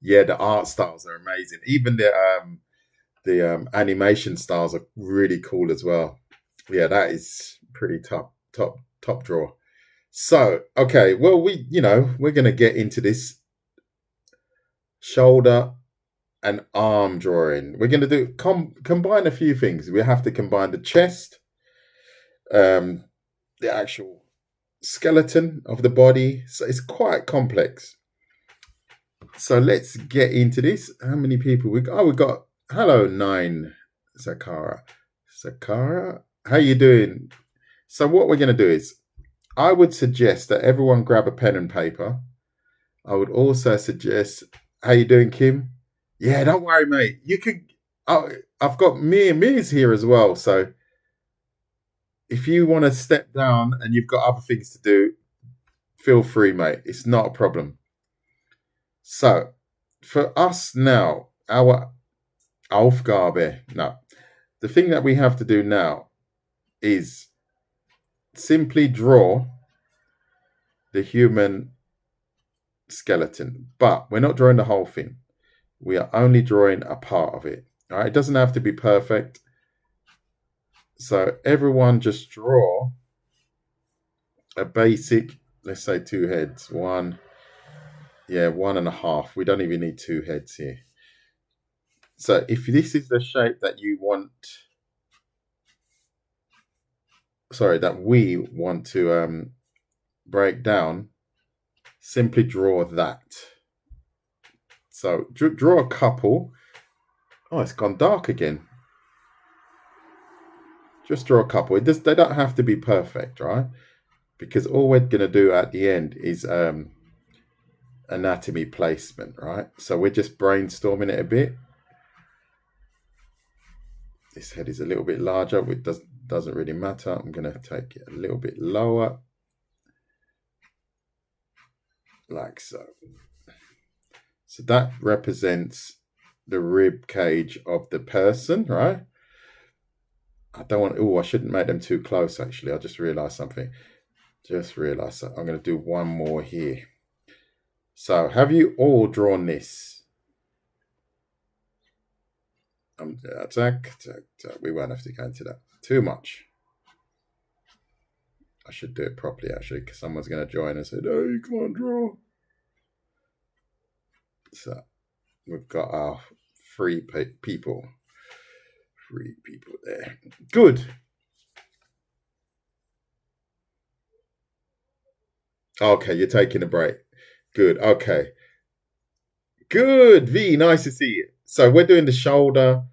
Yeah, the art styles are amazing. Even the animation styles are really cool as well. Yeah, that is pretty top draw. So, okay, well, we're gonna get into this shoulder and arm drawing. We're gonna do combine a few things. We have to combine the chest, um, the actual skeleton of the body. So it's quite complex. So let's get into this. How many people we got? Oh, we got hello nine, Sakara. Sakara, how you doing? So what we're gonna do is, I would suggest that everyone grab a pen and paper. I would also suggest, how you doing, Kim? Yeah, don't worry, mate. You can. Oh, I've got Mia's here as well. So if you want to step down and you've got other things to do, feel free, mate. It's not a problem. So for us now, our Aufgabe. No, the thing that we have to do now is simply draw the human skeleton, but we're not drawing the whole thing. We are only drawing a part of it. All right, it doesn't have to be perfect. So everyone just draw a basic, let's say two heads. One, yeah, one and a half. We don't even need two heads here. So if this is the shape that you want, sorry, that we want to break down, simply draw that. So draw a couple. Oh, it's gone dark again. Just draw a couple. They don't have to be perfect, right? Because all we're going to do at the end is anatomy placement, right? So we're just brainstorming it a bit. This head is a little bit larger, which doesn't really matter. I'm going to take it a little bit lower, like so. So that represents the rib cage of the person, right? I don't want. Oh, I shouldn't make them too close. Actually, I just realised something. Just realised that I'm going to do one more here. So, have you all drawn this? Attack. We won't have to go into that too much. I should do it properly, actually, because someone's going to join and say, "Oh, you can't draw." So, we've got our people. 3 people there. Good. Okay, you're taking a break. Good. Okay. Good. V, nice to see you. So we're doing the shoulder.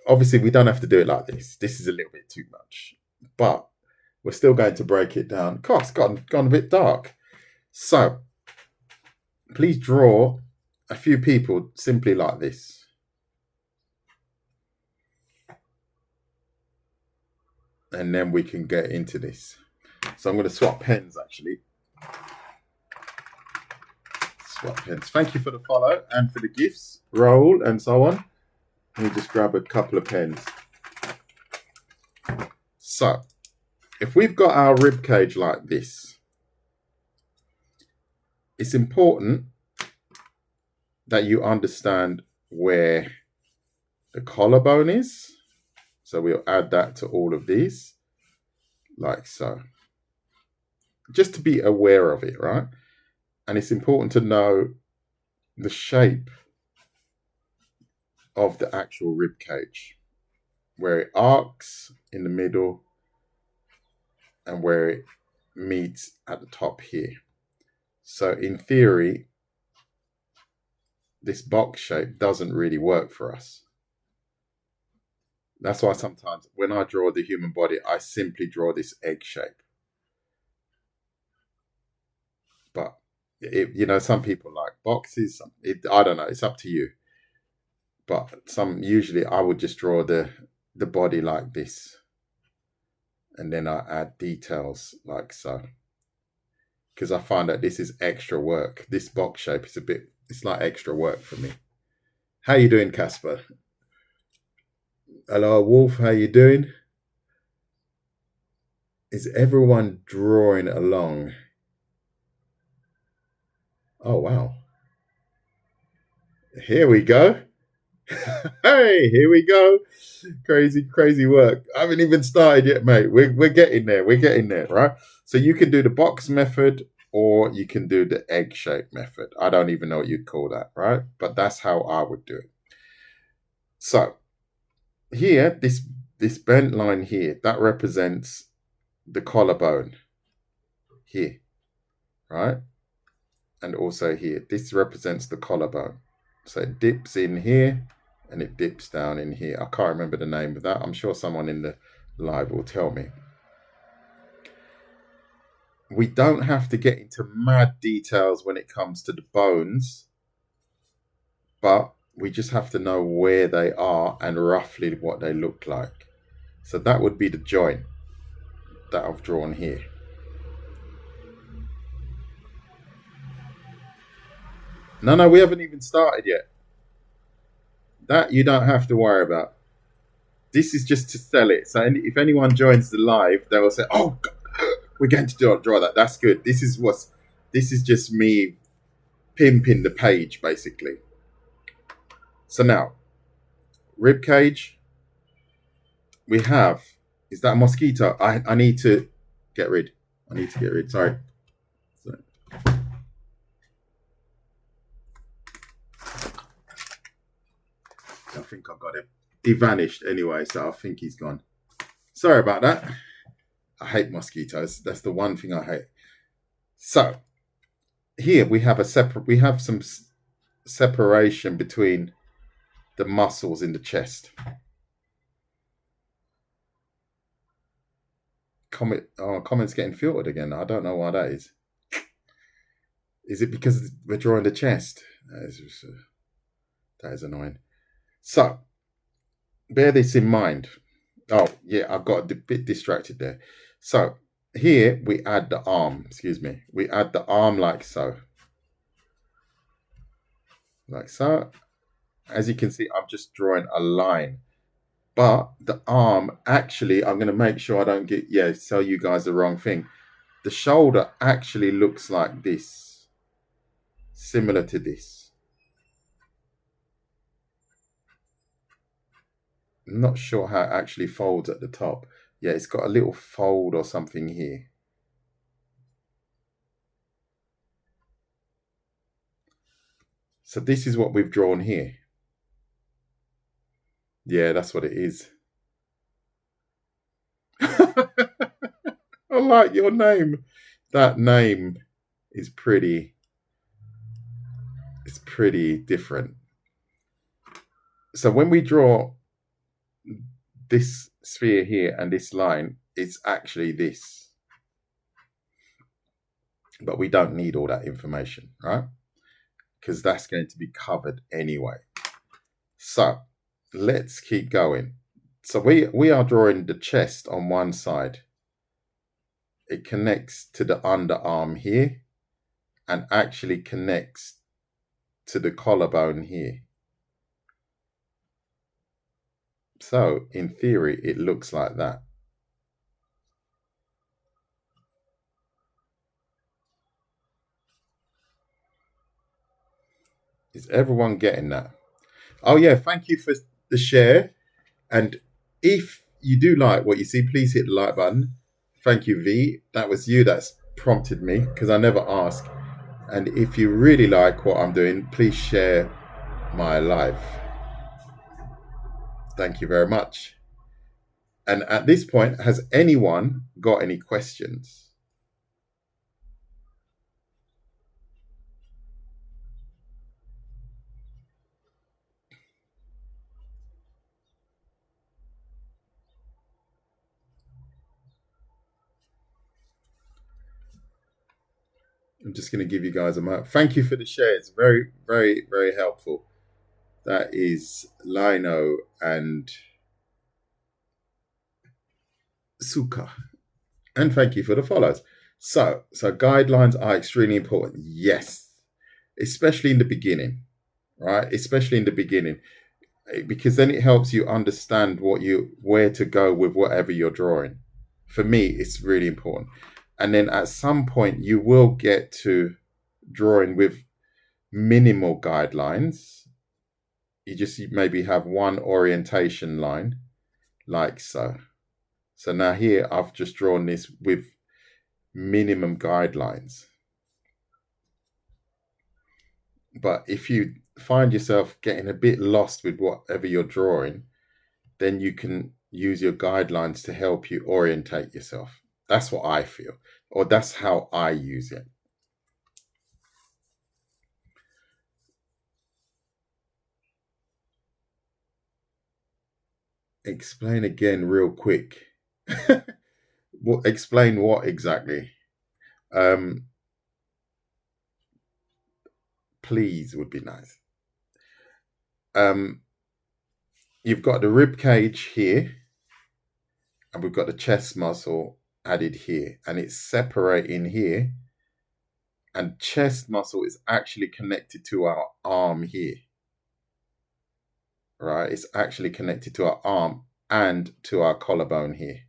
Obviously, we don't have to do it like this. This is a little bit too much. But we're still going to break it down. God, it's gone a bit dark. So please draw a few people simply like this. And then we can get into this. So I'm going to swap pens, actually. Swap pens. Thank you for the follow and for the gifts, Raoul, and so on. Let me just grab a couple of pens. So, if we've got our rib cage like this, it's important that you understand where the collarbone is. So we'll add that to all of these, like so. Just to be aware of it, right? And it's important to know the shape of the actual rib cage, where it arcs in the middle and where it meets at the top here. So in theory, this box shape doesn't really work for us. That's why sometimes when I draw the human body, I simply draw this egg shape. But some people like boxes. I don't know. It's up to you. But usually I would just draw the body like this, and then I add details like so. Because I find that this is extra work. This box shape is it's like extra work for me. How you doing, Casper? Hello, Wolf. How you doing? Is everyone drawing along? Oh, wow. Here we go. Hey, here we go. Crazy, crazy work. I haven't even started yet, mate. We're getting there. We're getting there, right? So you can do the box method or you can do the egg shape method. I don't even know what you'd call that, right? But that's how I would do it. So here, this bent line here, that represents the collarbone here, right? And also here, this represents the collarbone. So it dips in here and it dips down in here. I can't remember the name of that. I'm sure someone in the live will tell me. We don't have to get into mad details when it comes to the bones, but we just have to know where they are and roughly what they look like. So that would be the joint that I've drawn here. No, we haven't even started yet. That you don't have to worry about. This is just to sell it. So if anyone joins the live, they will say, "Oh, God, we're going to draw that. That's good." This is just me pimping the page, basically. So now, rib cage. We have. Is that a mosquito? I need to get rid. I need to get rid. Sorry. I think I got him. He vanished anyway, so I think he's gone. Sorry about that. I hate mosquitoes. That's the one thing I hate. So here we have some separation between the muscles in the chest. Comment's getting filtered again. I don't know why that is. Is it because we're drawing the chest? That is annoying. So bear this in mind. Oh yeah, I've got a bit distracted there. So here we add the arm. Excuse me. We add the arm like so. Like so. As you can see, I'm just drawing a line. But the arm, actually, I'm going to make sure I don't tell you guys the wrong thing. The shoulder actually looks like this. Similar to this. I'm not sure how it actually folds at the top. Yeah, it's got a little fold or something here. So this is what we've drawn here. Yeah, that's what it is. I like your name. That name is pretty. It's pretty different. So when we draw this sphere here and this line, it's actually this. But we don't need all that information, right? Because that's going to be covered anyway. So let's keep going. So we are drawing the chest on one side. It connects to the underarm here and actually connects to the collarbone here. So in theory, it looks like that. Is everyone getting that? Oh yeah, thank you for the share. And if you do like what you see, please hit the like button. Thank you, V. That was you that's prompted me because I never ask. And if you really like what I'm doing, please share my live. Thank you very much. And at this point, has anyone got any questions? I'm just going to give you guys a moment. Thank you for the shares. Very, very, very helpful. That is Lino and Suka. And thank you for the follows. So guidelines are extremely important. Yes. Especially in the beginning, right? Especially in the beginning. Because then it helps you understand where to go with whatever you're drawing. For me, it's really important. And then at some point you will get to drawing with minimal guidelines, you just maybe have one orientation line like so. So now here I've just drawn this with minimum guidelines. But if you find yourself getting a bit lost with whatever you're drawing, then you can use your guidelines to help you orientate yourself. That's what I feel, or that's how I use it. Explain again, real quick. Explain what exactly? Um, please would be nice. You've got the rib cage here, and we've got the chest muscle added here, and it's separating here. And chest muscle is actually connected to our arm here, right? It's actually connected to our arm and to our collarbone here.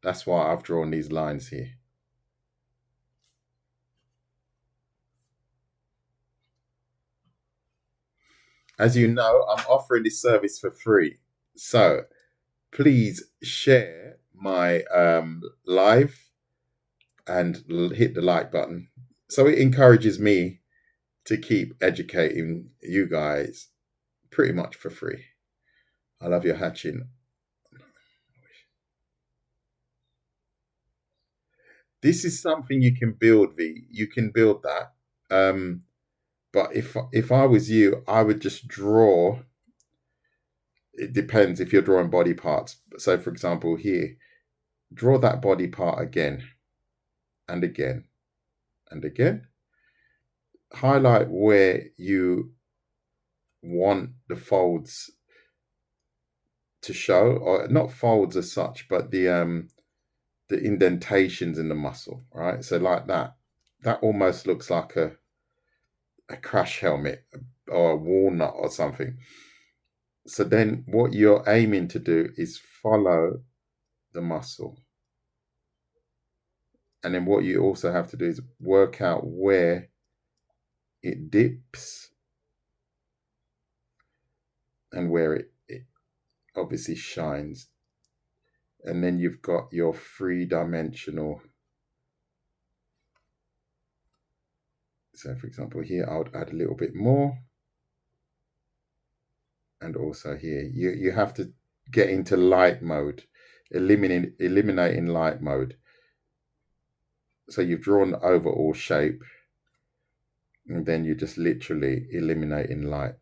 That's why I've drawn these lines here. As you know, I'm offering this service for free. So please share my live and hit the like button. So it encourages me to keep educating you guys pretty much for free. I love your hatching. This is something you can build, V. You can build that. But if I was you, I would just draw. It depends if you're drawing body parts. So, for example, here, draw that body part again and again and again. Highlight where you want the folds to show, or not folds as such, but the indentations in the muscle, right? So like that. That almost looks like a crash helmet or a walnut or something. So then what you're aiming to do is follow the muscle. And then what you also have to do is work out where it dips and where it obviously shines. And then you've got your three-dimensional. So for example, here I would add a little bit more. And also here, you have to get into light mode, eliminating light mode. So you've drawn the overall shape, and then you're just literally eliminating light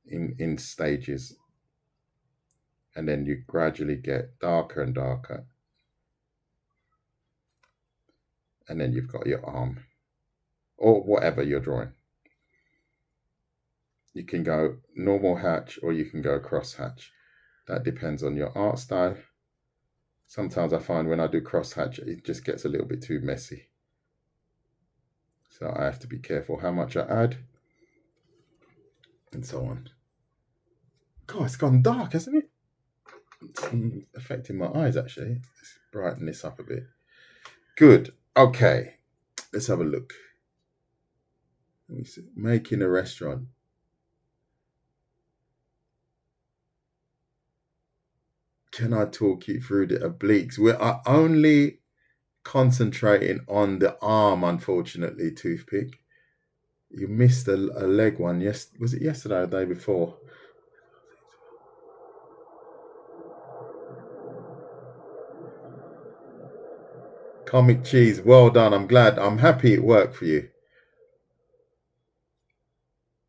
in stages. And then you gradually get darker and darker. And then you've got your arm, or whatever you're drawing. You can go normal hatch or you can go cross hatch. That depends on your art style. Sometimes I find when I do cross hatch, it just gets a little bit too messy. So I have to be careful how much I add and so on. God, it's gone dark, hasn't it? It's affecting my eyes, actually. Let's brighten this up a bit. Good. Okay. Let's have a look. Let me see. Making a restaurant. Can I talk you through the obliques? We're only concentrating on the arm, unfortunately, Toothpick. You missed a leg one. Yes, was it yesterday or the day before? Comic cheese, well done. I'm glad. I'm happy it worked for you.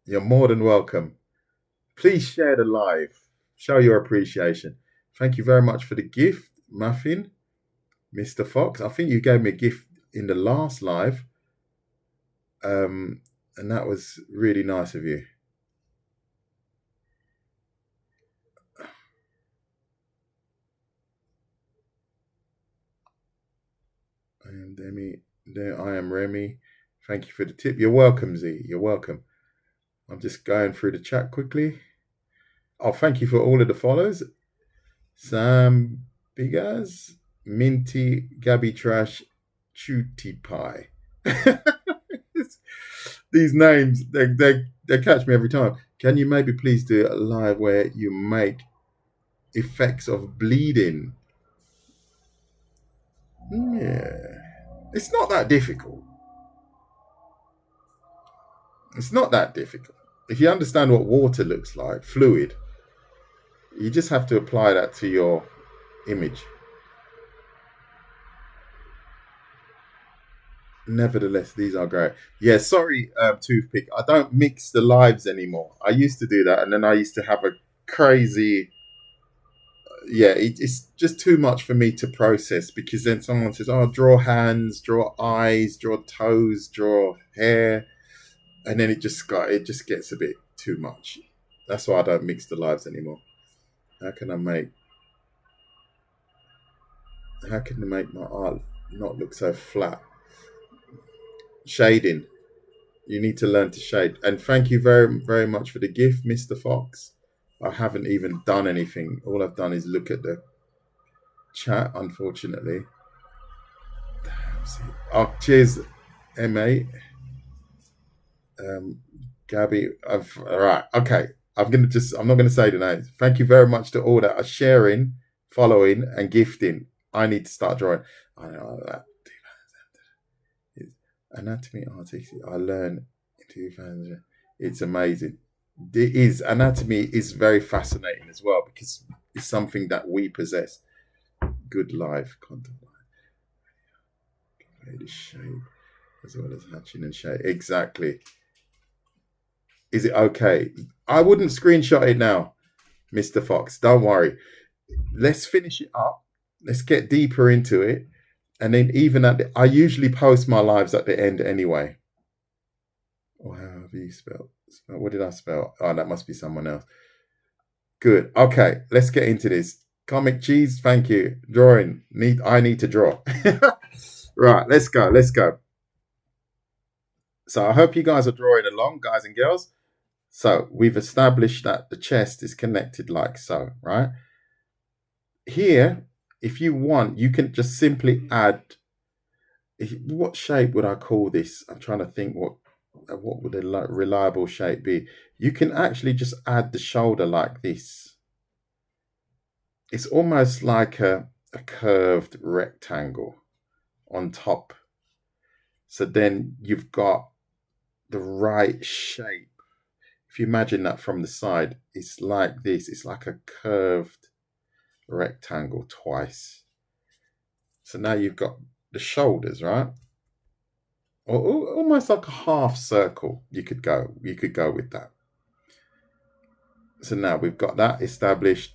You're more than welcome. Please share the live. Show your appreciation. Thank you very much for the gift, Muffin, Mr. Fox. I think you gave me a gift in the last live. And that was really nice of you. I am Demi. There I am Remy. Thank you for the tip. You're welcome, Z. You're welcome. I'm just going through the chat quickly. Oh, thank you for all of the follows. Sam Bigas, Minty, Gabby Trash, Chuty Pie. These names, they catch me every time. Can you maybe please do a live where you make effects of bleeding? Yeah. It's not that difficult. It's not that difficult. If you understand what water looks like, fluid, you just have to apply that to your image. Nevertheless, these are great. Yeah, sorry, Toothpick. I don't mix the lives anymore. I used to do that, and then I used to have a crazy. Yeah, it's just too much for me to process because then someone says, "Oh, draw hands, draw eyes, draw toes, draw hair," and then it just gets a bit too much. That's why I don't mix the lives anymore. How can I make how can I make my art not look so flat? Shading. You need to learn to shade. And thank you very, very much for the gift, Mr. Fox. I haven't even done anything. All I've done is look at the chat, unfortunately. Oh, cheers, MA. Gabby. All right. Okay. I'm not gonna say the names. Thank you very much to all that are sharing, following, and gifting. I need to start drawing. I know that. Anatomy artists. I learned in 2000. It's amazing. It is. Anatomy is very fascinating as well because it's something that we possess. Good life content. The shape as well as hatching and shape. Exactly. Is it okay? I wouldn't screenshot it now, Mr. Fox. Don't worry. Let's finish it up. Let's get deeper into it. And then even I usually post my lives at the end anyway. Or how have you spelled? What did I spell? Oh, that must be someone else. Good. Okay, let's get into this. Comic cheese, thank you. Drawing. I need to draw. Right, let's go. Let's go. So I hope you guys are drawing along, guys and girls. So we've established that the chest is connected like so, right? Here, if you want, you can just simply add. What shape would I call this? I'm trying to think what would a reliable shape be. You can actually just add the shoulder like this. It's almost like a curved rectangle on top. So then you've got the right shape. If you imagine that from the side, it's like this. It's like a curved rectangle twice. So now you've got the shoulders, right? Or almost like a half circle. You could go with that. So now we've got that established.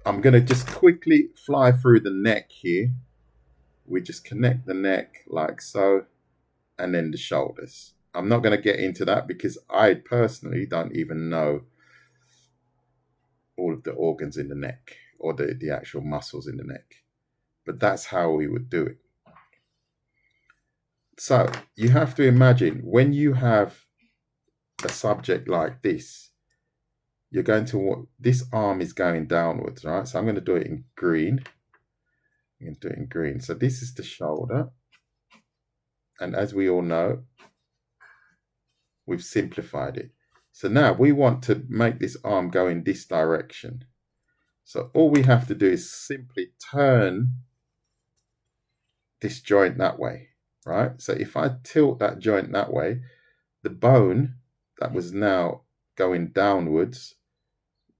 I'm going to just quickly fly through the neck here. We just connect the neck like so, and then the shoulders. I'm not going to get into that because I personally don't even know all of the organs in the neck or the actual muscles in the neck. But that's how we would do it. So you have to imagine when you have a subject like this, you're going to, this arm is going downwards, right? So I'm going to do it in green. I'm going to do it in green. So this is the shoulder. And as we all know, we've simplified it. So now we want to make this arm go in this direction. So all we have to do is simply turn this joint that way, right? So if I tilt that joint that way, the bone that was now going downwards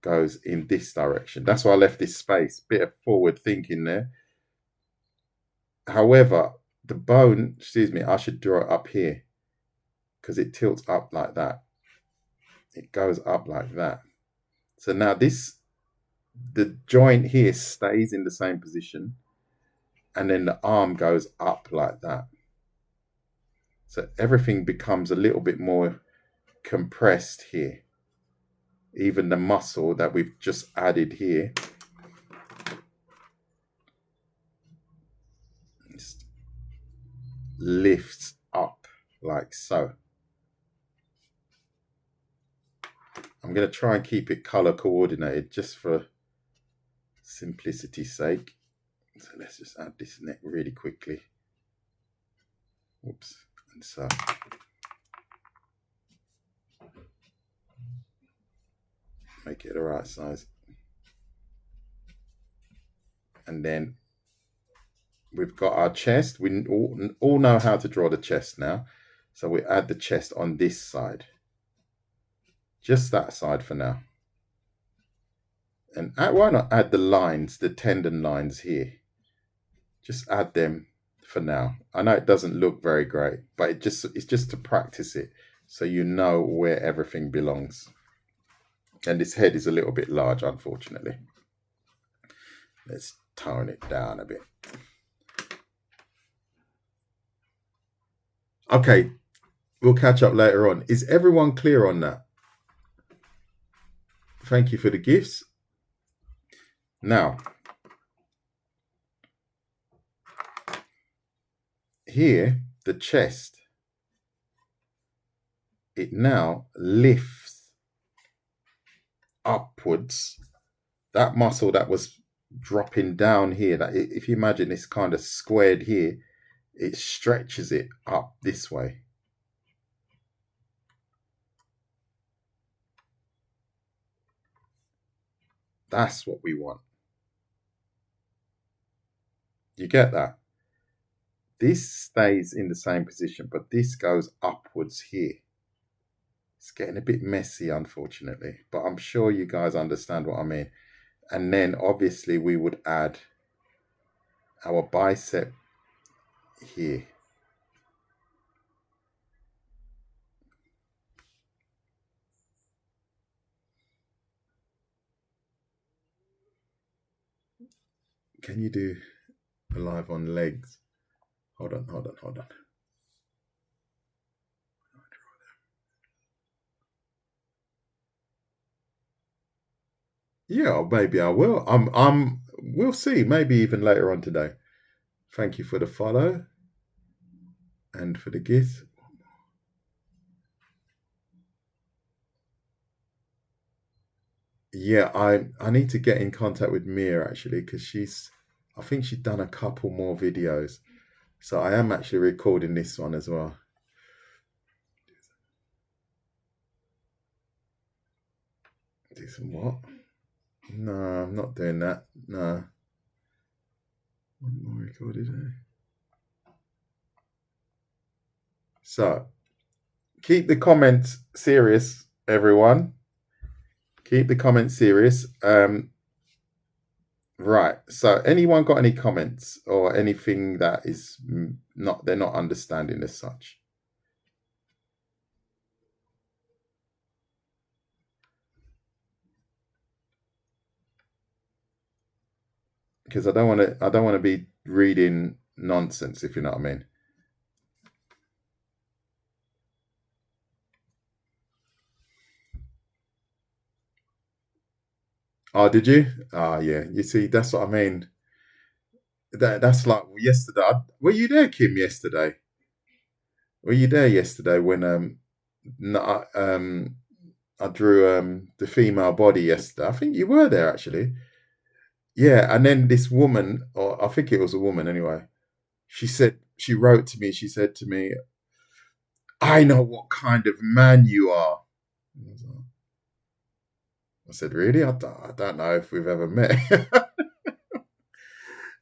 goes in this direction. That's why I left this space, bit of forward thinking there. However, the bone, I should draw it up here because it tilts up like that. It goes up like that. So now the joint here stays in the same position and then the arm goes up like that. So everything becomes a little bit more compressed here. Even the muscle that we've just added here lifts up like so. I'm going to try and keep it color coordinated just for simplicity's sake. So let's just add this neck really quickly. Whoops. And so Make it the right size. And then we've got our chest. We all know how to draw the chest now. So we add the chest on this side. Just that side for now. And why not add the lines, the tendon lines here? Just add them for now. I know it doesn't look very great, but it's just to practice it so you know where everything belongs. And this head is a little bit large, unfortunately. Let's tone it down a bit. Okay, we'll catch up later on. Is everyone clear on that? Thank you for the gifts. Now, here, the chest, it now lifts upwards. That muscle that was dropping down here, that if you imagine it's kind of squared here, it stretches it up this way. That's what we want. You get that? This stays in the same position, but this goes upwards here. It's getting a bit messy, unfortunately, but I'm sure you guys understand what I mean. And then obviously we would add our bicep here. Can you do a live on legs? Hold on. Yeah, maybe I will. We'll see. Maybe even later on today. Thank you for the follow and for the gift. Yeah, I need to get in contact with Mia actually, because I think she's done a couple more videos. So I am actually recording this one as well. Do some what? No, I'm not doing that. No. One more recorded. So keep the comments serious, everyone. Keep the comments serious. Right. So anyone got any comments or anything that is they're not understanding as such? Because I don't want to be reading nonsense, if you know what I mean. Oh, did you? Ah, yeah. You see, that's what I mean. That's like yesterday. Were you there, Kim? Yesterday? Were you there yesterday when I drew the female body yesterday? I think you were there actually. Yeah, and then this woman, or I think it was a woman anyway. She wrote to me. She said to me, "I know what kind of man you are." I said, "Really? I don't know if we've ever met."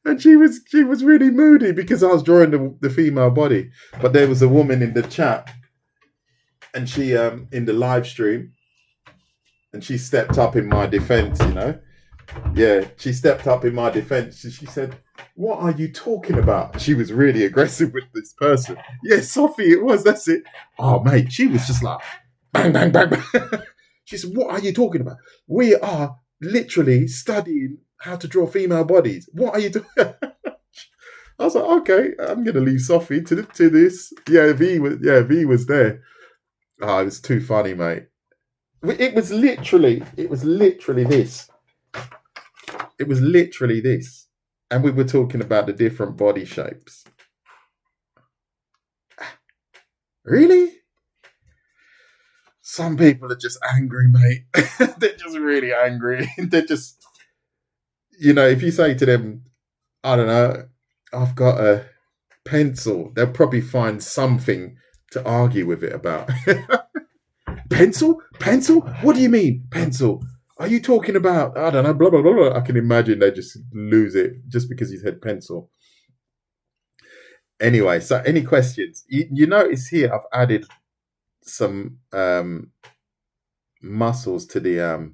And she was really moody because I was drawing the female body, but there was a woman in the chat, and she in the live stream, and she stepped up in my defense. Yeah, she stepped up in my defense, and she said, "What are you talking about?" She was really aggressive with this person. Yeah, Sophie, it was. That's it. Oh, mate, she was just like bang, bang, bang, bang. She said, "What are you talking about? We are literally studying how to draw female bodies. What are you doing?" I was like, "Okay, I'm gonna leave Sophie to this." Yeah, V was there. Oh, it was too funny, mate. It was literally this. It was literally this, and we were talking about the different body shapes. Really? Some people are just angry, mate. They're just really angry. They're just, if you say to them, I don't know, "I've got a pencil," they'll probably find something to argue with it about. Pencil? What do you mean, pencil? Are you talking about, I don't know, blah, blah, blah, blah. I can imagine they just lose it just because he's had pencil. Anyway, so any questions? You notice here I've added some muscles to the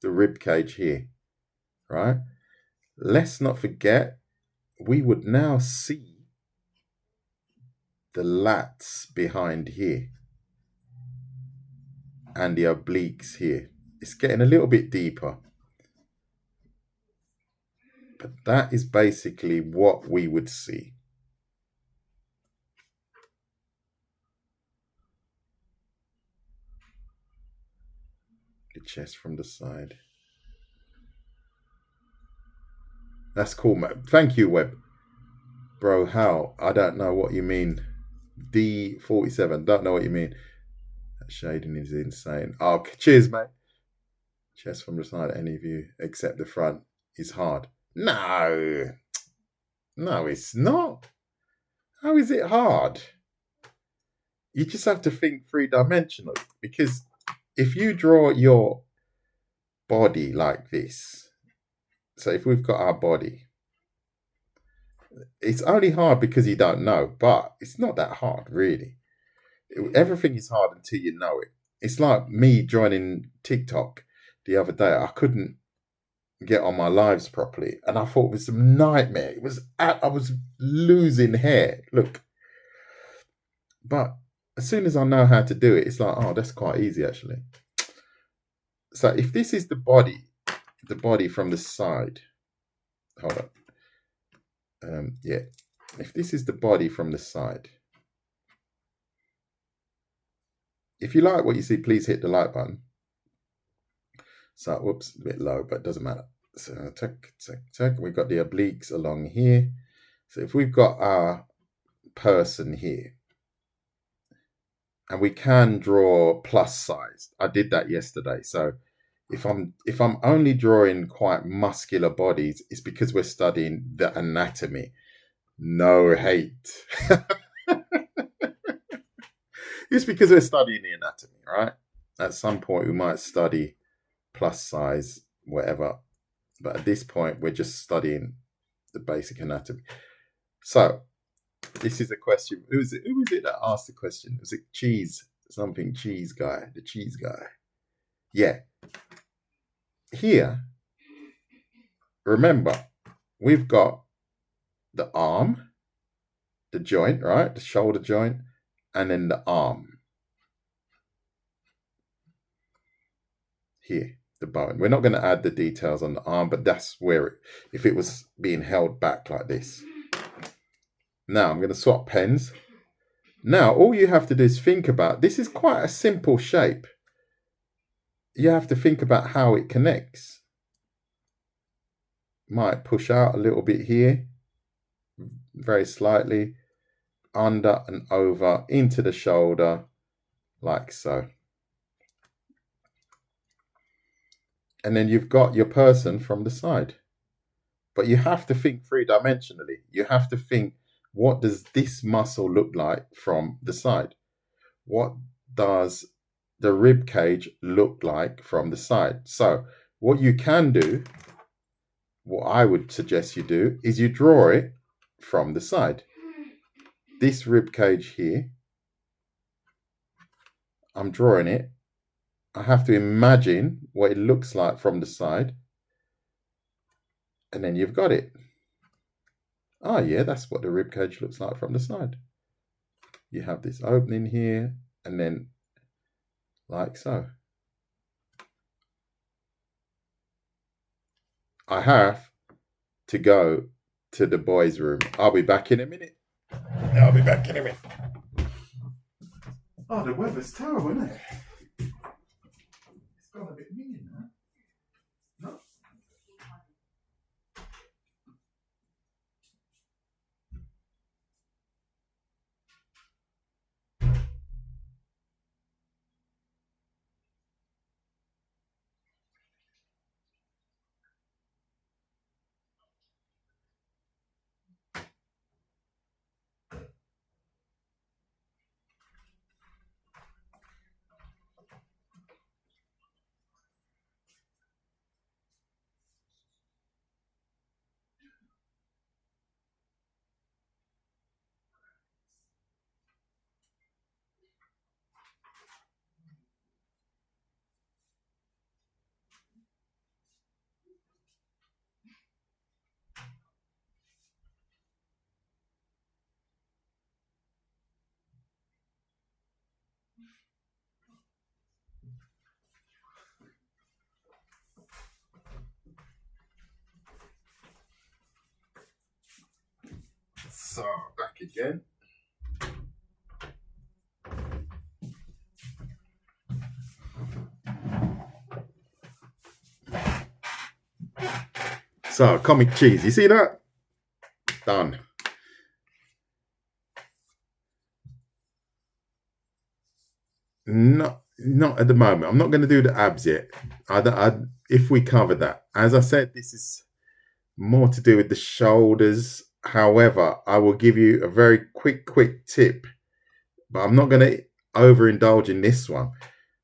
rib cage here, right? Let's not forget we would now see the lats behind here and the obliques here. It's getting a little bit deeper, but that is basically what we would see. The chest from the side. That's cool, man. Thank you, Webb. Bro, how? I don't know what you mean. D47. Don't know what you mean. That shading is insane. Oh, cheers, mate. Chest from the side, any view except the front is hard. No. No, it's not. How is it hard? You just have to think three dimensional because if you draw your body like this, so if we've got our body, it's only hard because you don't know, but it's not that hard, really. Everything is hard until you know it. It's like me joining TikTok the other day. I couldn't get on my lives properly, and I thought it was a nightmare. I was losing hair. Look, but as soon as I know how to do it, it's like, oh, that's quite easy actually. So if this is the body from the side, hold up. Yeah, if this is the body from the side, if you like what you see, please hit the like button. So, whoops, a bit low, but it doesn't matter. So, we've got the obliques along here. So if we've got our person here, and we can draw plus size. I did that yesterday. So if I'm only drawing quite muscular bodies, it's because we're studying the anatomy. No hate. It's because we're studying the anatomy, right? At some point we might study plus size, whatever. But at this point, we're just studying the basic anatomy. So this is a question. Who was it that asked the question? Was it cheese guy? The cheese guy. Yeah. Here, remember, we've got the arm, the joint, right? The shoulder joint, and then the arm. Here, the bone. We're not going to add the details on the arm, but that's where if it was being held back like this. Now, I'm going to swap pens. Now, all you have to do is think about, this is quite a simple shape. You have to think about how it connects. Might push out a little bit here, very slightly, under and over into the shoulder, like so. And then you've got your person from the side. But you have to think three-dimensionally. You have to think, what does this muscle look like from the side? What does the rib cage look like from the side? So what you can do, what I would suggest you do, is you draw it from the side. This rib cage here, I'm drawing it. I have to imagine what it looks like from the side. And then you've got it. Oh yeah, that's what the rib cage looks like from the side. You have this opening here, and then like so. I have to go to the boys' room. I'll be back in a minute. I'll be back in a minute. Oh, the weather's terrible, isn't it? It's gone a bit mean now. No? So back again. So comic cheese, you see that? Done. Not at the moment. I'm not going to do the abs yet. If we cover that, as I said, this is more to do with the shoulders. However, I will give you a very quick tip, but I'm not going to overindulge in this one.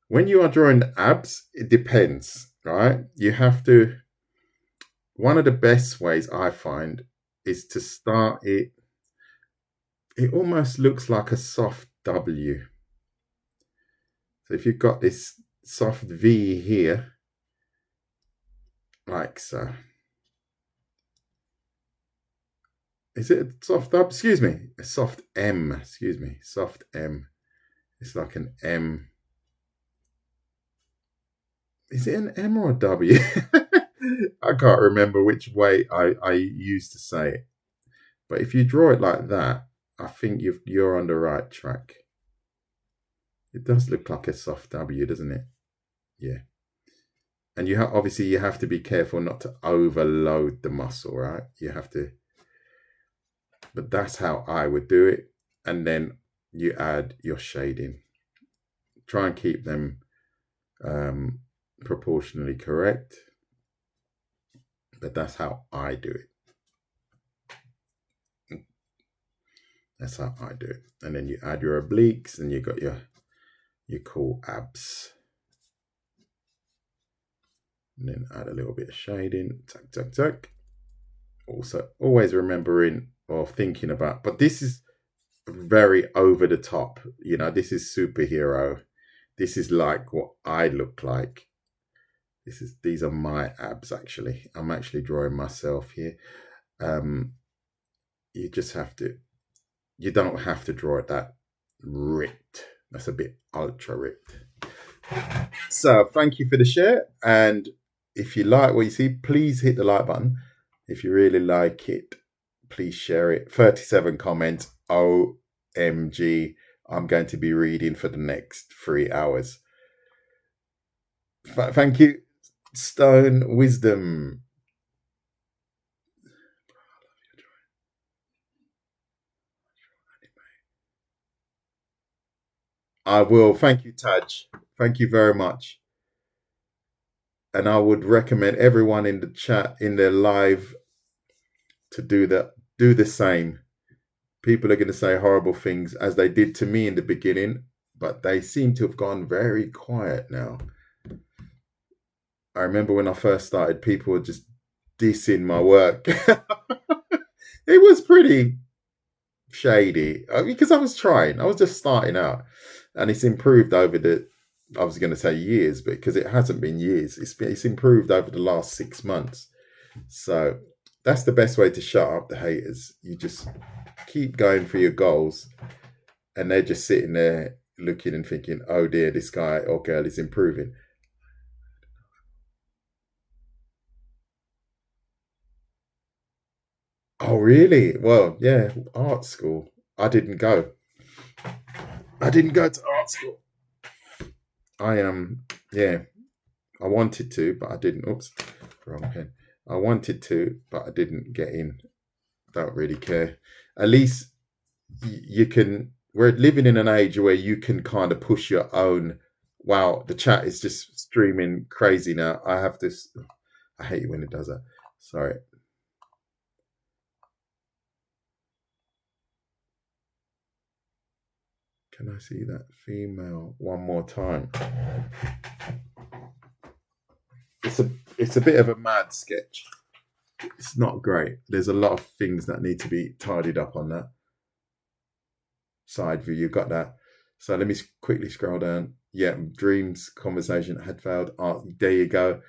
When you are drawing the abs, it depends, right? You have to. One of the best ways I find is to start it. It almost looks like a soft W. So if you've got this soft V here, like so. Is it a soft W? Excuse me. A soft M. Excuse me. Soft M. It's like an M. Is it an M or a W? I can't remember which way I used to say it. But if you draw it like that, I think you're on the right track. It does look like a soft W, doesn't it? Yeah. And obviously you have to be careful not to overload the muscle, right? You have to. But that's how I would do it. And then you add your shading. Try and keep them proportionally correct. But that's how I do it. That's how I do it. And then you add your obliques and you got your cool abs. And then add a little bit of shading. Tuck, tuck, tuck. Also, always remembering or thinking about, but this is very over the top. You know, this is superhero. This is like what I look like. These are my abs, actually. I'm actually drawing myself here. You just have to, you don't have to draw it that ripped. That's a bit ultra ripped. So thank you for the share. And if you like what you see, please hit the like button. If you really like it, please share it. 37 comments. OMG. I'm going to be reading for the next 3 hours. Thank you, Stone Wisdom. I will. Thank you, Taj. Thank you very much. And I would recommend everyone in the chat, in their live, to do the same. People are going to say horrible things as they did to me in the beginning, but they seem to have gone very quiet now. I remember when I first started, people were just dissing my work. It was pretty shady because I was trying. I was just starting out, and it's improved over I was going to say years, but because it hasn't been years, it's improved over the last 6 months. So that's the best way to shut up the haters. You just keep going for your goals, and they're just sitting there looking and thinking, oh dear, this guy or girl is improving. Oh really? Well, yeah, art school. I didn't go to art school. I wanted to, but I didn't. Oops, wrong pen. I wanted to, but I didn't get in. Don't really care. At least you can. We're living in an age where you can kind of push your own. Wow, the chat is just streaming crazy now. I have this. I hate it when it does that. Sorry. Can I see that female one more time? It's a bit of a mad sketch. It's not great. There's a lot of things that need to be tidied up on that side view. You got that. So let me quickly scroll down. Yeah, dreams conversation had failed. There you go.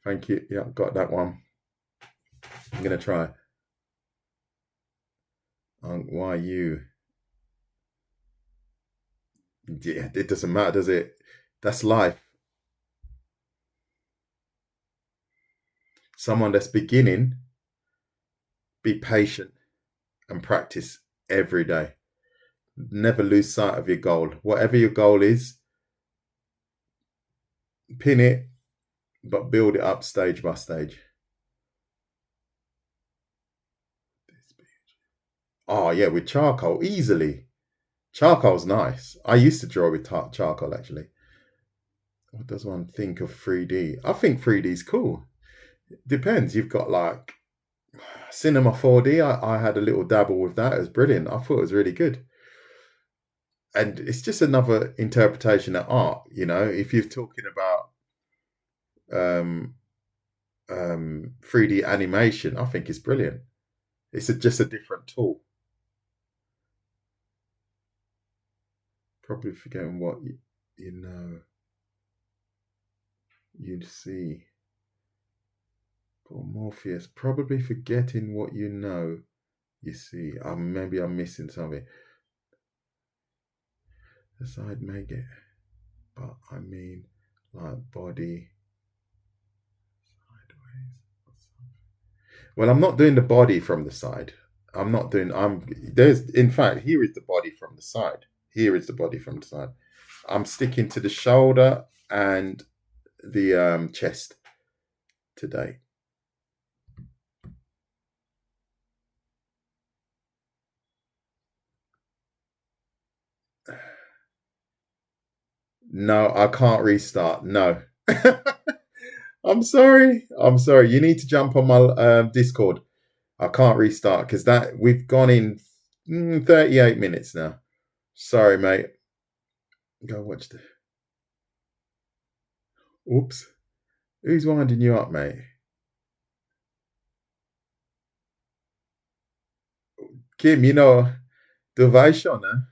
Thank you. Yeah, got that one. I'm gonna try. Why you? Yeah, it doesn't matter, does it? That's life. Someone that's beginning Be patient and practice every day. Never lose sight of your goal. Whatever your goal is, pin it, but build it up stage by stage. Oh, yeah, with charcoal, easily. Charcoal's nice. I used to draw with charcoal, actually. What does one think of 3D? I think 3D is cool. Depends. You've got like Cinema 4D. I had a little dabble with that. It was brilliant. I thought it was really good. And it's just another interpretation of art. If you're talking about um, 3D animation, I think it's brilliant. It's just a different tool. Probably forgetting what you know. You'd see. Or Morpheus, probably forgetting what you know. You see, maybe I'm missing something. The side may get, but I mean, like body sideways. Well, I'm not doing the body from the side. In fact, here is the body from the side. Here is the body from the side. I'm sticking to the shoulder and the chest today. No, I can't restart. No. I'm sorry. You need to jump on my Discord. I can't restart because we've gone in 38 minutes now. Sorry, mate. Go watch the. Oops. Who's winding you up, mate? Kim, du weißt schon, ne?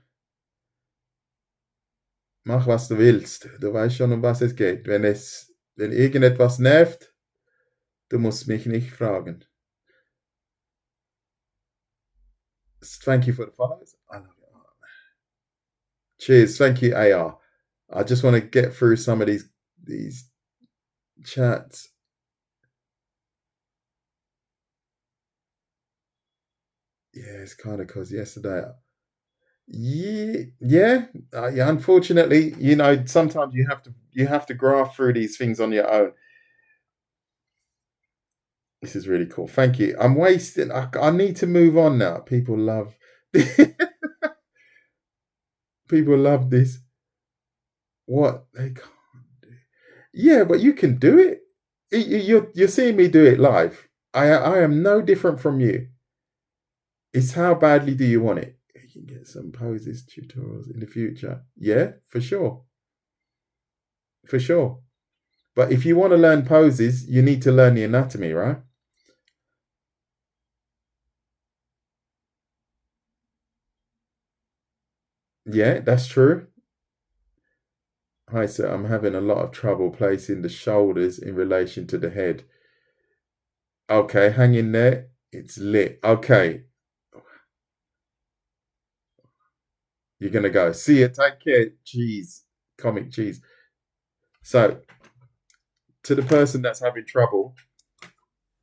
Mach, was du willst. Du weißt schon, um was es geht. Wenn irgendetwas nervt, du musst mich nicht fragen. Thank you for the follows. Cheers. Thank you, AR. I just want to get through some of these chats. Yeah, it's kind of because yesterday. Yeah. Unfortunately, sometimes you have to graft through these things on your own. This is really cool. Thank you. I'm wasting. I need to move on now. People love. People love this. What they can't do. Yeah, but you can do it. You're seeing me do it live. I am no different from you. It's how badly do you want it? You can get some poses tutorials in the future. Yeah, for sure. For sure. But if you want to learn poses, you need to learn the anatomy, right? Yeah, that's true. Hi, sir. I'm having a lot of trouble placing the shoulders in relation to the head. Okay, hang in there. It's lit. Okay. You're going to go. See you. Take care. Cheese. Comic cheese. So, to the person that's having trouble,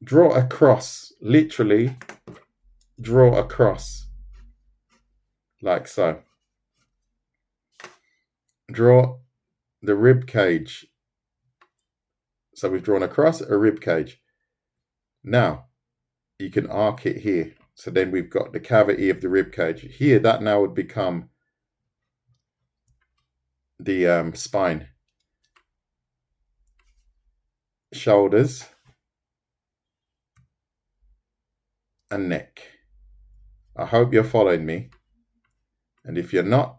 draw a cross. Literally, draw a cross. Like so. Draw the rib cage. So we've drawn across a rib cage. Now, you can arc it here. So then we've got the cavity of the rib cage. Here, that now would become the spine. Shoulders and neck. I hope you're following me. And if you're not,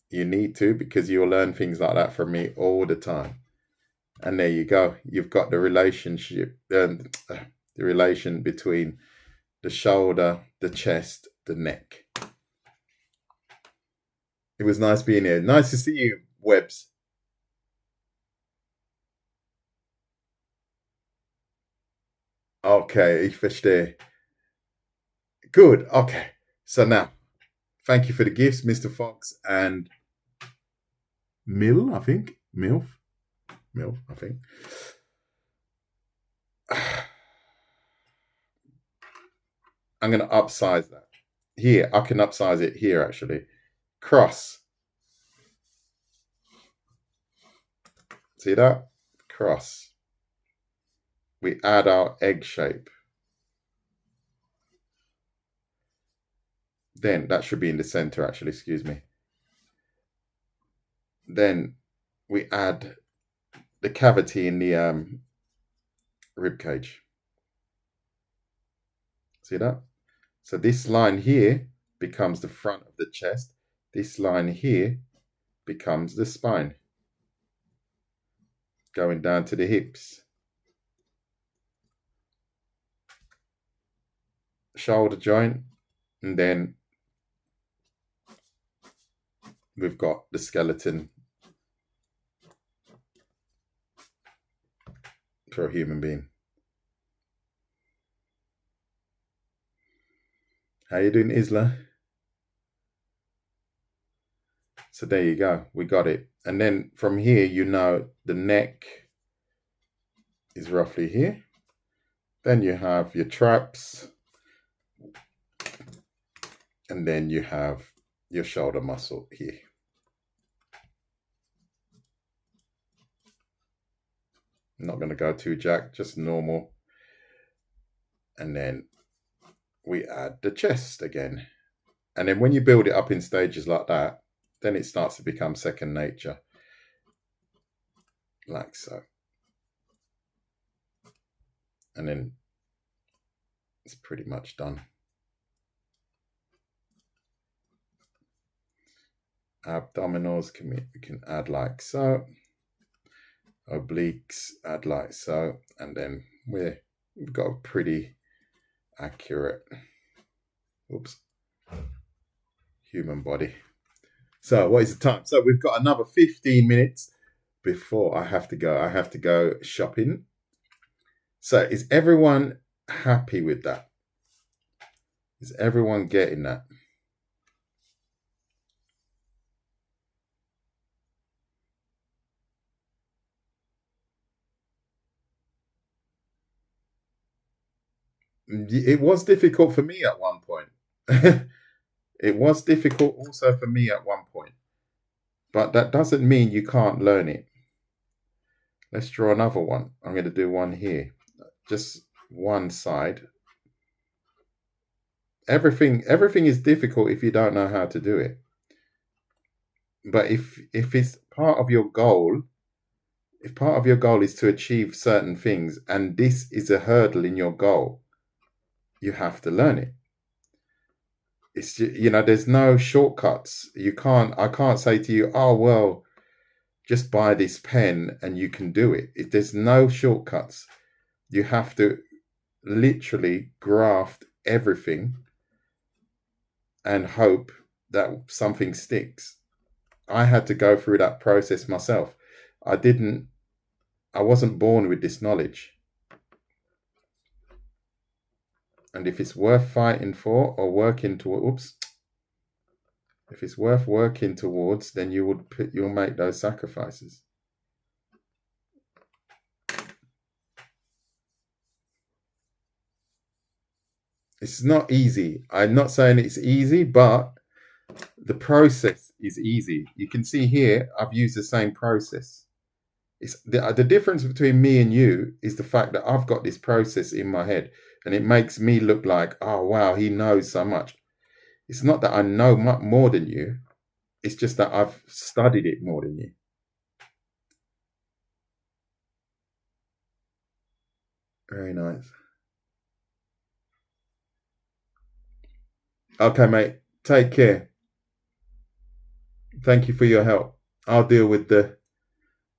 you need to, because you'll learn things like that from me all the time. And there you go. You've got the relationship, the relation between the shoulder, the chest, the neck. It was nice being here. Nice to see you, Webbs. Okay, ich verstehe. Good. Okay. So now, thank you for the gifts, Mr. Fox and Mill, I think. Milf, I think. I'm going to upsize that. Here, I can upsize it here actually. Cross. See that? Cross. We add our egg shape. Then that should be in the center actually, excuse me. Then we add the cavity in the rib cage. See that? So this line here becomes the front of the chest. This line here becomes the spine. Going down to the hips. Shoulder joint. And then we've got the skeleton for a human being. How you doing, Isla? So there you go. We got it. And then from here, you know, the neck is roughly here. Then you have your traps. And then you have your shoulder muscle here. I'm not going to go too jacked, just normal. And then we add the chest again. And then when you build it up in stages like that, then it starts to become second nature. Like so. And then it's pretty much done. Abdominals we can add like so. Obliques add like so. And then we've got a pretty accurate human body. So what is the time? So we've got another 15 minutes before I have to go. I have to go shopping. So is everyone happy with that? Is everyone getting that? It was difficult for me at one point. It was difficult also for me at one point. But that doesn't mean you can't learn it. Let's draw another one. I'm going to do one here. Just one side. Everything is difficult if you don't know how to do it. But if it's part of your goal, if part of your goal is to achieve certain things, and this is a hurdle in your goal, you have to learn it. It's, you know, there's no shortcuts. I can't say to you, oh well, just buy this pen and you can do it. There's no shortcuts. You have to literally graft everything and hope that something sticks. I had to go through that process myself. I wasn't born with this knowledge. And if it's worth fighting for or working towards, if it's worth working towards, then you'll make those sacrifices. It's not easy. I'm not saying it's easy, but the process is easy. You can see here, I've used the same process. It's the difference between me and you is the fact that I've got this process in my head and it makes me look like, oh, wow, he knows so much. It's not that I know much more than you. It's just that I've studied it more than you. Very nice. Okay, mate. Take care. Thank you for your help. I'll deal with the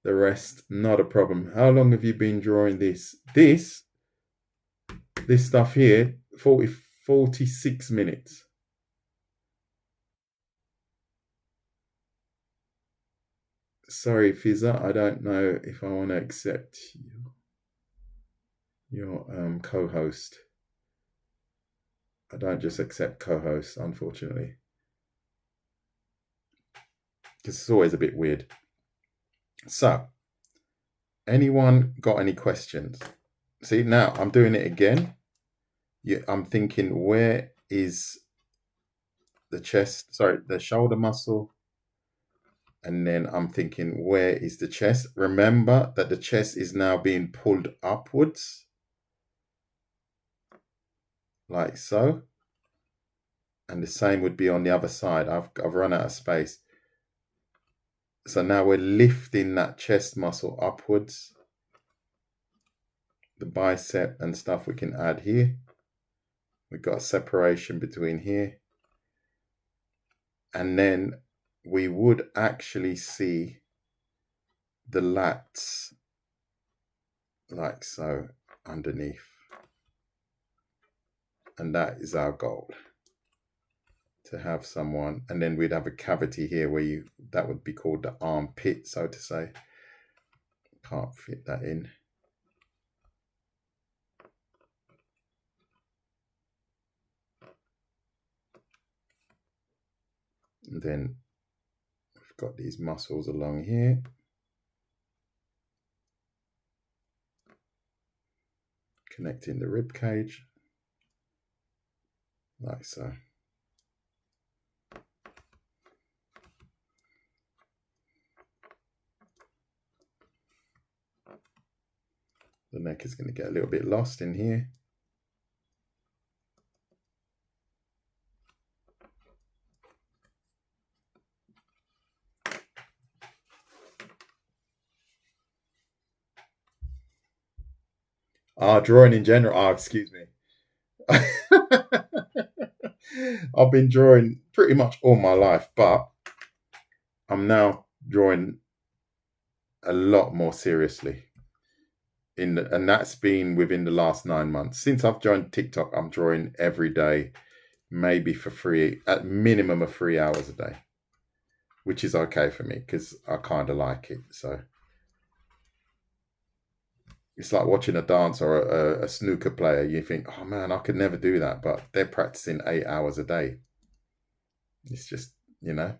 rest. Not a problem. How long have you been drawing this? This stuff here, 46 minutes. Sorry, Fizza, I don't know if I want to accept your co-host. I don't just accept co-hosts, unfortunately. Because it's always a bit weird. So, anyone got any questions? See, now I'm doing it again. I'm thinking, where is the chest? Sorry, the shoulder muscle. And then I'm thinking, where is the chest? Remember that the chest is now being pulled upwards, like so. And the same would be on the other side. I've run out of space. So now we're lifting that chest muscle upwards. The bicep and stuff we can add here. We've got a separation between here. And then we would actually see the lats like so underneath. And that is our goal. To have someone, and then we'd have a cavity here where that would be called the armpit, so to say. Can't fit that in. And then we've got these muscles along here. Connecting the rib cage, like so. The neck is going to get a little bit lost in here. Drawing in general. Excuse me. I've been drawing pretty much all my life, but I'm now drawing a lot more seriously. And that's been within the last 9 months. Since I've joined TikTok, I'm drawing every day, maybe for free, at minimum of 3 hours a day, which is okay for me because I kind of like it. So it's like watching a dance or a snooker player. You think, oh man, I could never do that, but they're practicing 8 hours a day. It's just, you know.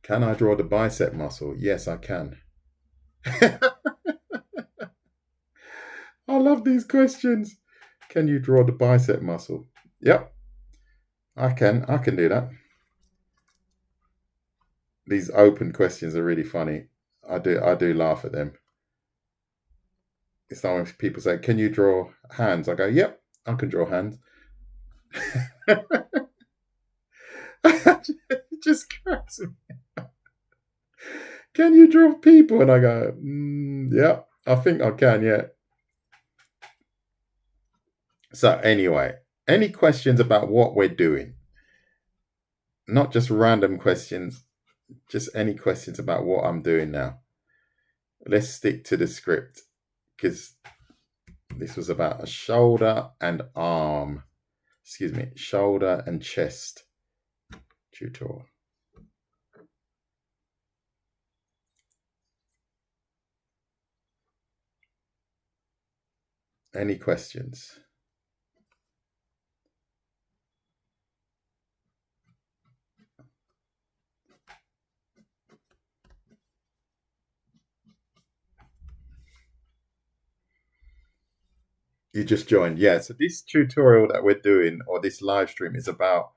Can I draw the bicep muscle? Yes, I can. I love these questions. Can you draw the bicep muscle? Yep, I can. I can do that. These open questions are really funny. I do laugh at them. It's like when people say, "Can you draw hands?" I go, "Yep, I can draw hands." It just cracks me. Can you draw people? And I go, yeah, I think I can, yeah. So anyway, any questions about what we're doing? Not just random questions, just any questions about what I'm doing now. Let's stick to the script because this was about a shoulder and arm, shoulder and chest tutorial. Any questions? You just joined. Yeah, so this tutorial that we're doing, or this live stream, is about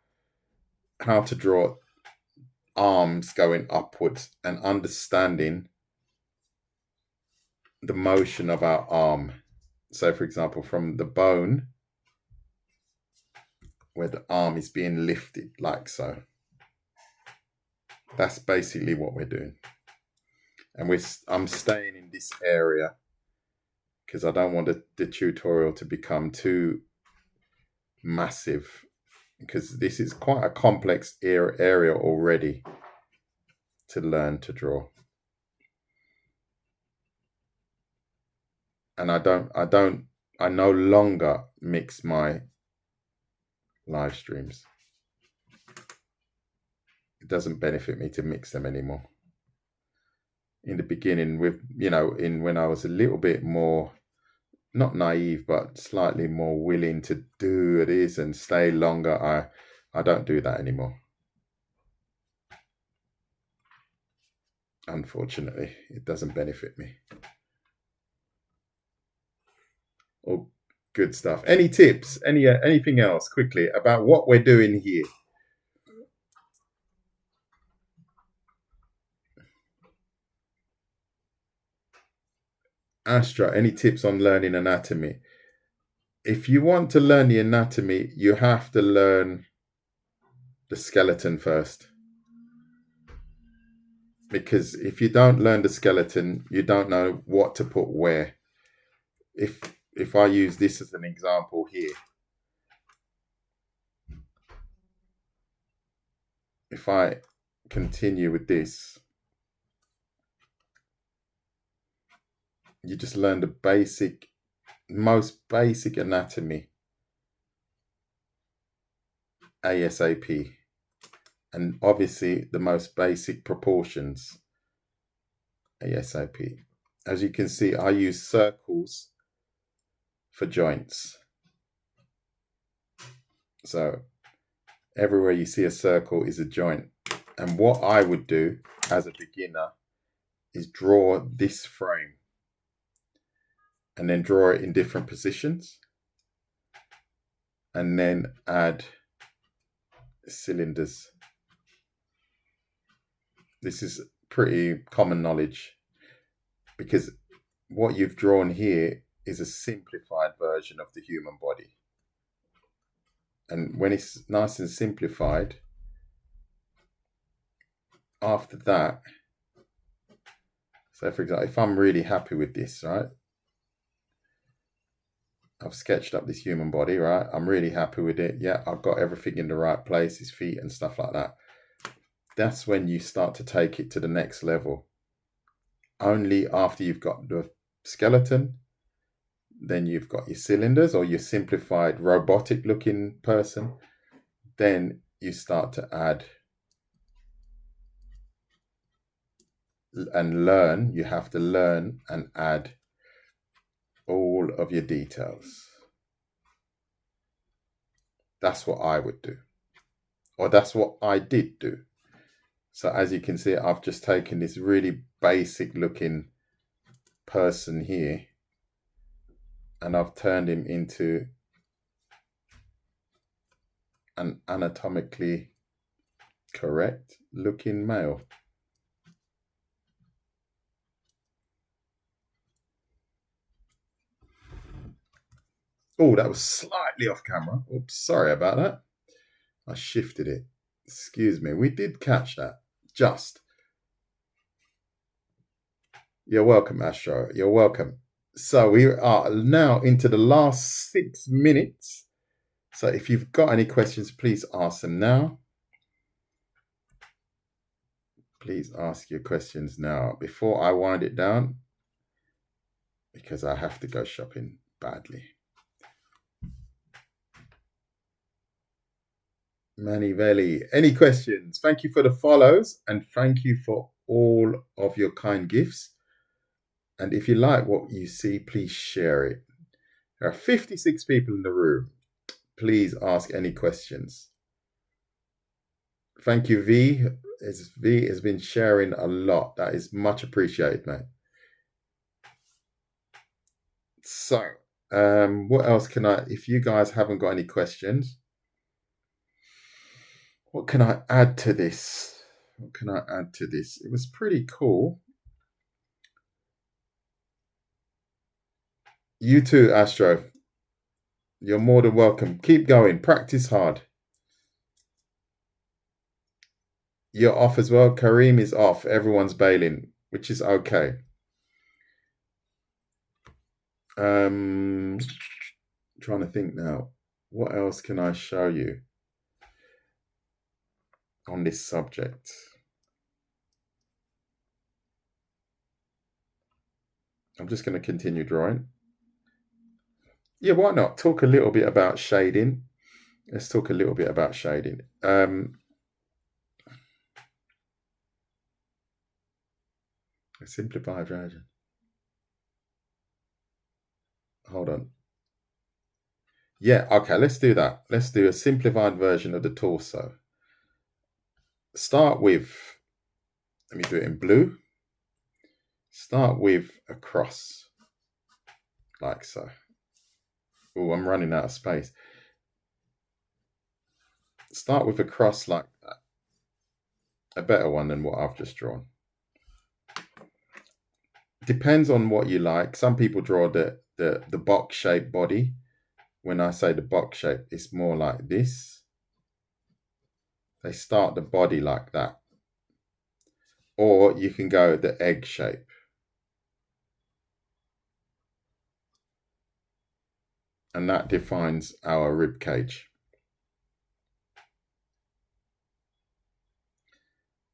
how to draw arms going upwards and understanding the motion of our arm. So, for example, from the bone, where the arm is being lifted, like so. That's basically what we're doing. And I'm staying in this area because I don't want the tutorial to become too massive, because this is quite a complex area already to learn to draw. And I no longer mix my live streams. It doesn't benefit me to mix them anymore. In the beginning, when I was a little bit more, not naive, but slightly more willing to do this and stay longer, I don't do that anymore. Unfortunately, it doesn't benefit me. Oh, good stuff. Any tips? Anything else quickly about what we're doing here? Astra, any tips on learning anatomy? If you want to learn the anatomy, you have to learn the skeleton first. Because if you don't learn the skeleton, you don't know what to put where. If I use this as an example here, if I continue with this, you just learn the most basic anatomy ASAP. And obviously the most basic proportions ASAP. As you can see, I use circles for joints. So everywhere you see a circle is a joint. And what I would do as a beginner is draw this frame and then draw it in different positions and then add cylinders. This is pretty common knowledge because what you've drawn here is a simplified version of the human body. And when it's nice and simplified, after that, so for example, if I'm really happy with this, right? I've sketched up this human body, right? I'm really happy with it. Yeah, I've got everything in the right place, his feet and stuff like that. That's when you start to take it to the next level. Only after you've got the skeleton, then you've got your cylinders or your simplified robotic looking person, then you start to add and learn. You have to learn and add all of your details. That's what I would do, or that's what I did do. So as you can see, I've just taken this really basic looking person here and I've turned him into an anatomically correct looking male. Oh, that was slightly off camera. Oops, sorry about that. I shifted it. Excuse me. We did catch that. Just. You're welcome, Astro. You're welcome. So we are now into the last 6 minutes. So if you've got any questions, please ask them now. Please ask your questions now before I wind it down because I have to go shopping badly. Maniveli, any questions? Thank you for the follows and thank you for all of your kind gifts. And if you like what you see, please share it. There are 56 people in the room. Please ask any questions. Thank you, V. V has been sharing a lot. That is much appreciated, mate. So, what else can if you guys haven't got any questions, what can I add to this? What can I add to this? It was pretty cool. You too, Astro. You're more than welcome. Keep going. Practice hard. You're off as well. Kareem is off. Everyone's bailing, which is okay. Trying to think now. What else can I show you on this subject? I'm just going to continue drawing. Yeah, why not? Talk a little bit about shading. Let's talk a little bit about shading. A simplified version. Hold on. Yeah, okay, let's do that. Let's do a simplified version of the torso. Start with, let me do it in blue. Start with a cross, like so. Oh, I'm running out of space. Start with a cross like that. A better one than what I've just drawn. Depends on what you like. Some people draw the box shaped body. When I say the box shape, it's more like this. They start the body like that. Or you can go the egg shape. And that defines our rib cage.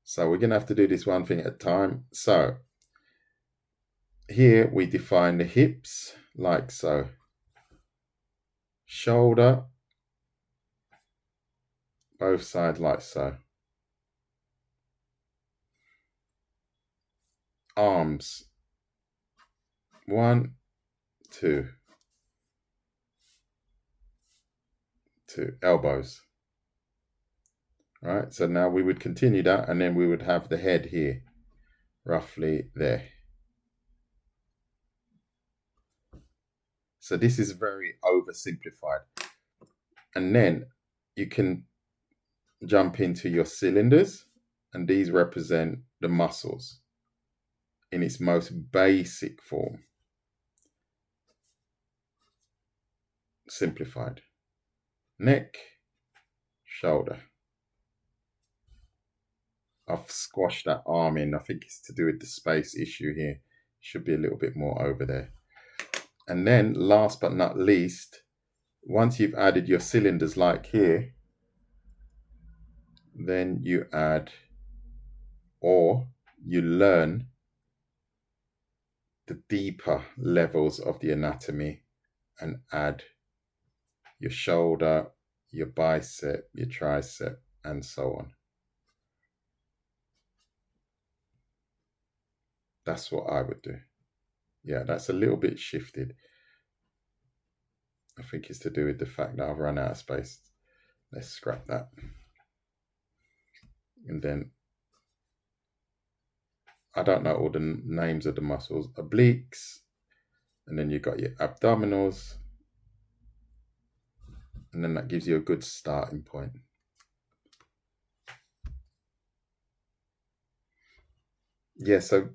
So we're going to have to do this one thing at a time. So here we define the hips like so. Shoulder, both sides like so. Arms, 1, 2. Elbows. All right, so now we would continue that, and then we would have the head here, roughly there. So this is very oversimplified. And then you can jump into your cylinders, and these represent the muscles in its most basic form. Simplified. Neck, shoulder. I've squashed that arm in. I think it's to do with the space issue here. Should be a little bit more over there. And then last but not least, once you've added your cylinders like here, then you add, or you learn the deeper levels of the anatomy and add your shoulder, your bicep, your tricep, and so on. That's what I would do. Yeah, that's a little bit shifted. I think it's to do with the fact that I've run out of space. Let's scrap that. And then, I don't know all the names of the muscles. Obliques. And then you've got your abdominals. And then that gives you a good starting point. Yeah, so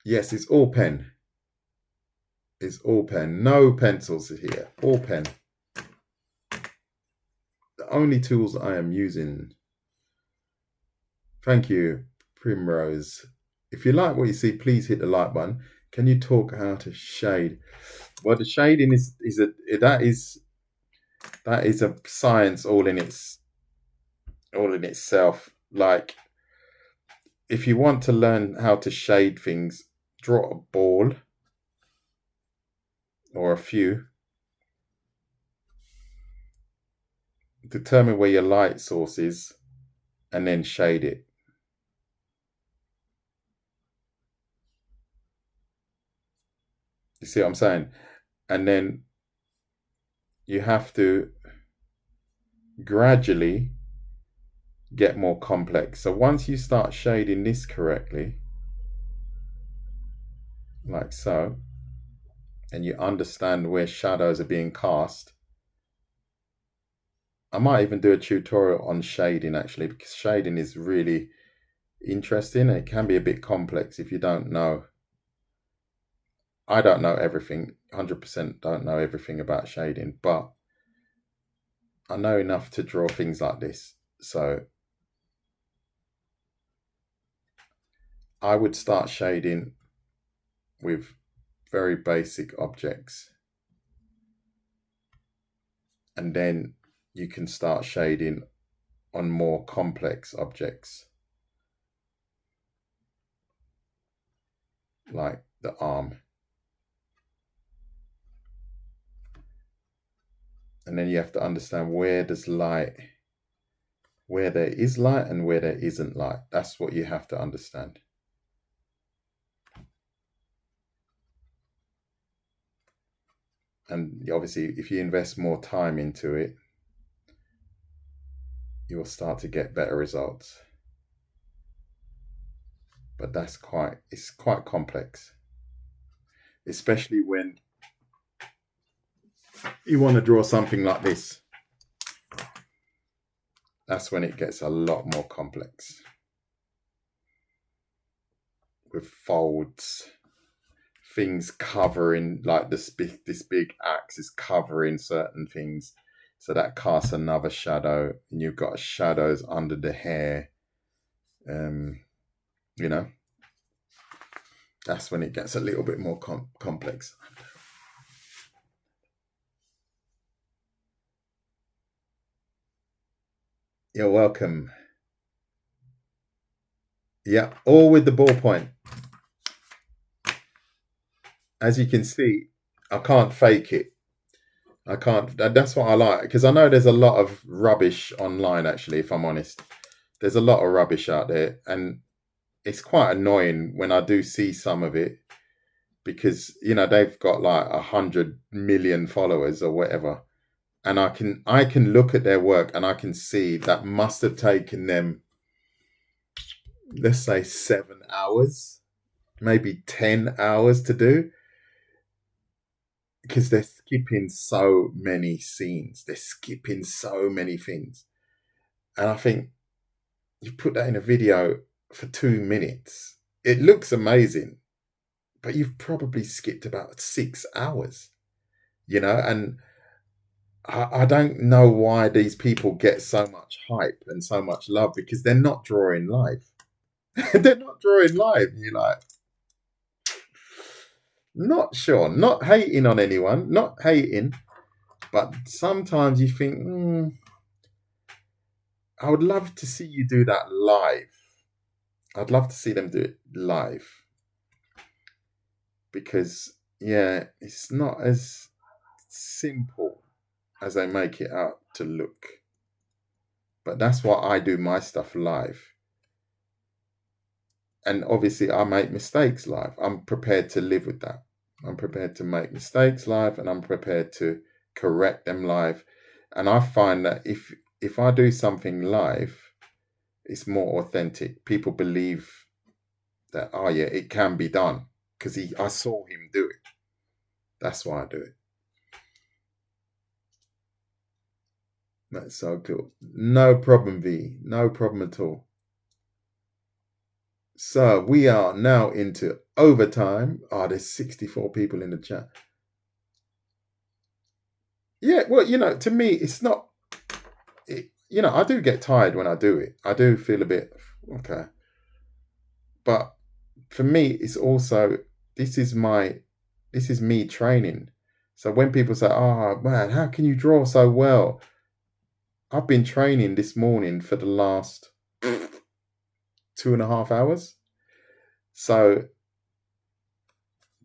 yes, it's all pen. It's all pen. No pencils here. All pen. The only tools I am using. Thank you, Primrose. If you like what you see, please hit the like button. Can you talk how to shade? Well, the shading is that is a science all in itself. Like, if you want to learn how to shade things, draw a ball or a few. Determine where your light source is, and then shade it. You see what I'm saying? And then you have to gradually get more complex. So once you start shading this correctly, like so, and you understand where shadows are being cast, I might even do a tutorial on shading actually, because shading is really interesting. It can be a bit complex if you don't know. I don't know everything, 100% don't know everything about shading, but I know enough to draw things like this. So I would start shading with very basic objects. And then you can start shading on more complex objects, like the arm. And then you have to understand where there is light and where there isn't light. That's what you have to understand. And obviously, if you invest more time into it, you will start to get better results. But it's quite complex, especially when you want to draw something like this. That's when it gets a lot more complex with folds, things covering, like this big axe is covering certain things, so that casts another shadow, and you've got shadows under the hair. You know, that's when it gets a little bit more complex. You're welcome. Yeah, all with the ballpoint. As you can see, I can't fake it. I can't. That's what I like, because I know there's a lot of rubbish online. Actually, if I'm honest, there's a lot of rubbish out there, and it's quite annoying when I do see some of it, because they've got like 100 million followers or whatever, and I can look at their work and I can see that must have taken them, let's say, 7 hours, maybe 10 hours to do, because they're skipping so many scenes, they're skipping so many things, and I think you put that in a video for 2 minutes, it looks amazing, but you've probably skipped about 6 hours, and I don't know why these people get so much hype and so much love, because they're not drawing live. They're not drawing live. You're like, not sure, not hating on anyone, not hating, but sometimes you think, I would love to see you do that live. I'd love to see them do it live, because, yeah, it's not as simple as they make it out to look. But that's why I do my stuff live. And obviously, I make mistakes live. I'm prepared to live with that. I'm prepared to make mistakes live, and I'm prepared to correct them live. And I find that if I do something live, it's more authentic. People believe that, oh yeah, it can be done, because I saw him do it. That's why I do it. That's so cool. No problem, V. No problem at all. So we are now into overtime. Oh, there's 64 people in the chat. Yeah, well, to me, it's not. I do get tired when I do it. I do feel a bit okay. But for me, it's also, this is me training. So when people say, "Oh man, how can you draw so well?" I've been training this morning for the last 2.5 hours. So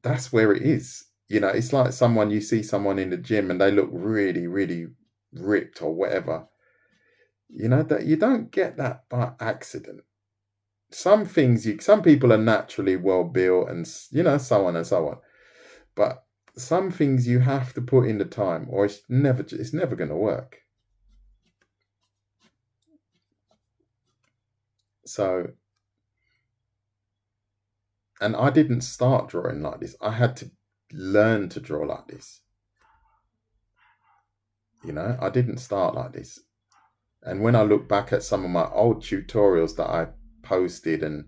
that's where it is. It's like you see someone in the gym and they look really, really ripped or whatever. That you don't get that by accident. Some people are naturally well built, and so on and so on. But some things you have to put in the time, or it's never going to work. So, and I didn't start drawing like this. I had to learn to draw like this. I didn't start like this. And when I look back at some of my old tutorials that I posted, and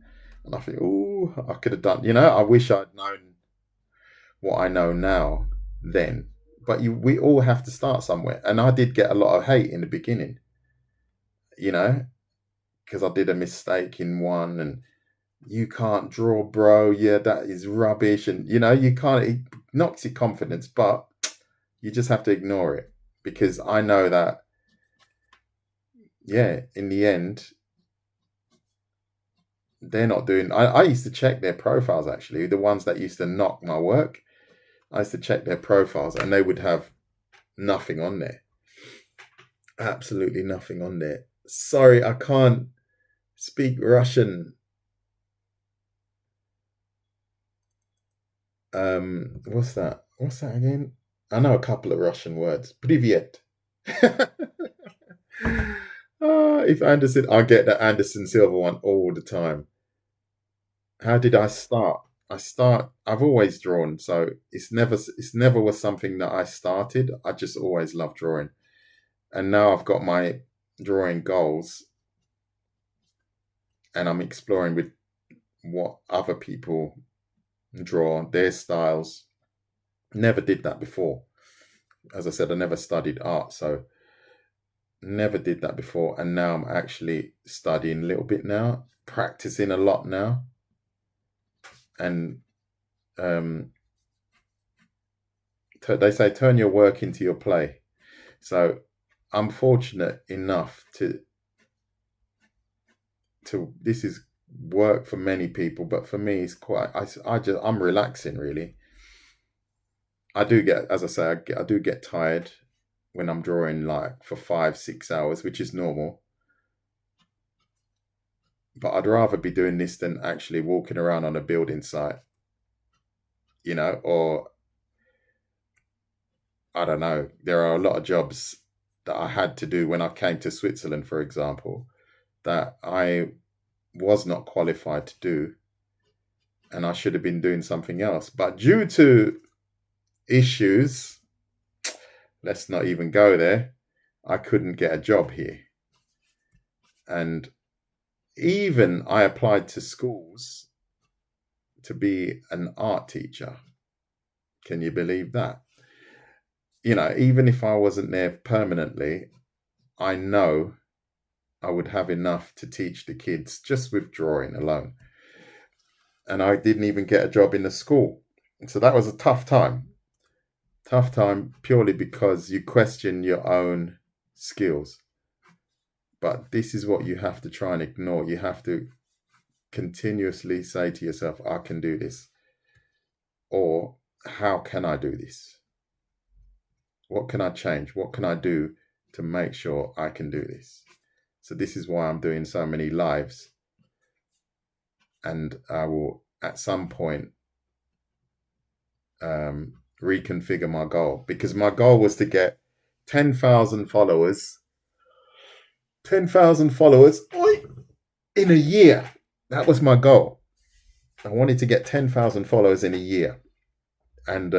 I think, oh, I could have done, I wish I'd known what I know now then. But we all have to start somewhere. And I did get a lot of hate in the beginning, because I did a mistake in one, and you can't draw, bro. Yeah, that is rubbish. And, you can't, it knocks your confidence, but you just have to ignore it, because I know that, yeah, in the end, they're not doing. I used to check their profiles, actually. The ones that used to knock my work, I used to check their profiles, and they would have nothing on there. Absolutely nothing on there. Sorry, I can't speak Russian. What's that? What's that again? I know a couple of Russian words. Привет. If Anderson, I get the Anderson Silva one all the time. How did I start? I've always drawn, so it's never was something that I started. I just always loved drawing. And now I've got my drawing goals, and I'm exploring with what other people draw, their styles. Never did that before. As I said, I never studied art, so never did that before. And now I'm actually studying a little bit now, practicing a lot now. And they say turn your work into your play. So I'm fortunate enough to this is work for many people, but for me it's quite I'm relaxing really. I do get, as I say, I do get tired when I'm drawing like for 5-6 hours, which is normal. But I'd rather be doing this than actually walking around on a building site, or I don't know. There are a lot of jobs that I had to do when I came to Switzerland, for example, that I was not qualified to do, and I should have been doing something else. But due to issues, let's not even go there, I couldn't get a job here. And even I applied to schools to be an art teacher. Can you believe that? Even if I wasn't there permanently, I know I would have enough to teach the kids just with drawing alone. And I didn't even get a job in the school. So that was a tough time. Tough time purely because you question your own skills. But this is what you have to try and ignore. You have to continuously say to yourself, I can do this. Or how can I do this? What can I change? What can I do to make sure I can do this? So this is why I'm doing so many lives. And I will, at some point, reconfigure my goal. Because my goal was to get 10,000 followers. 10,000 followers in a year. That was my goal. I wanted to get 10,000 followers in a year. And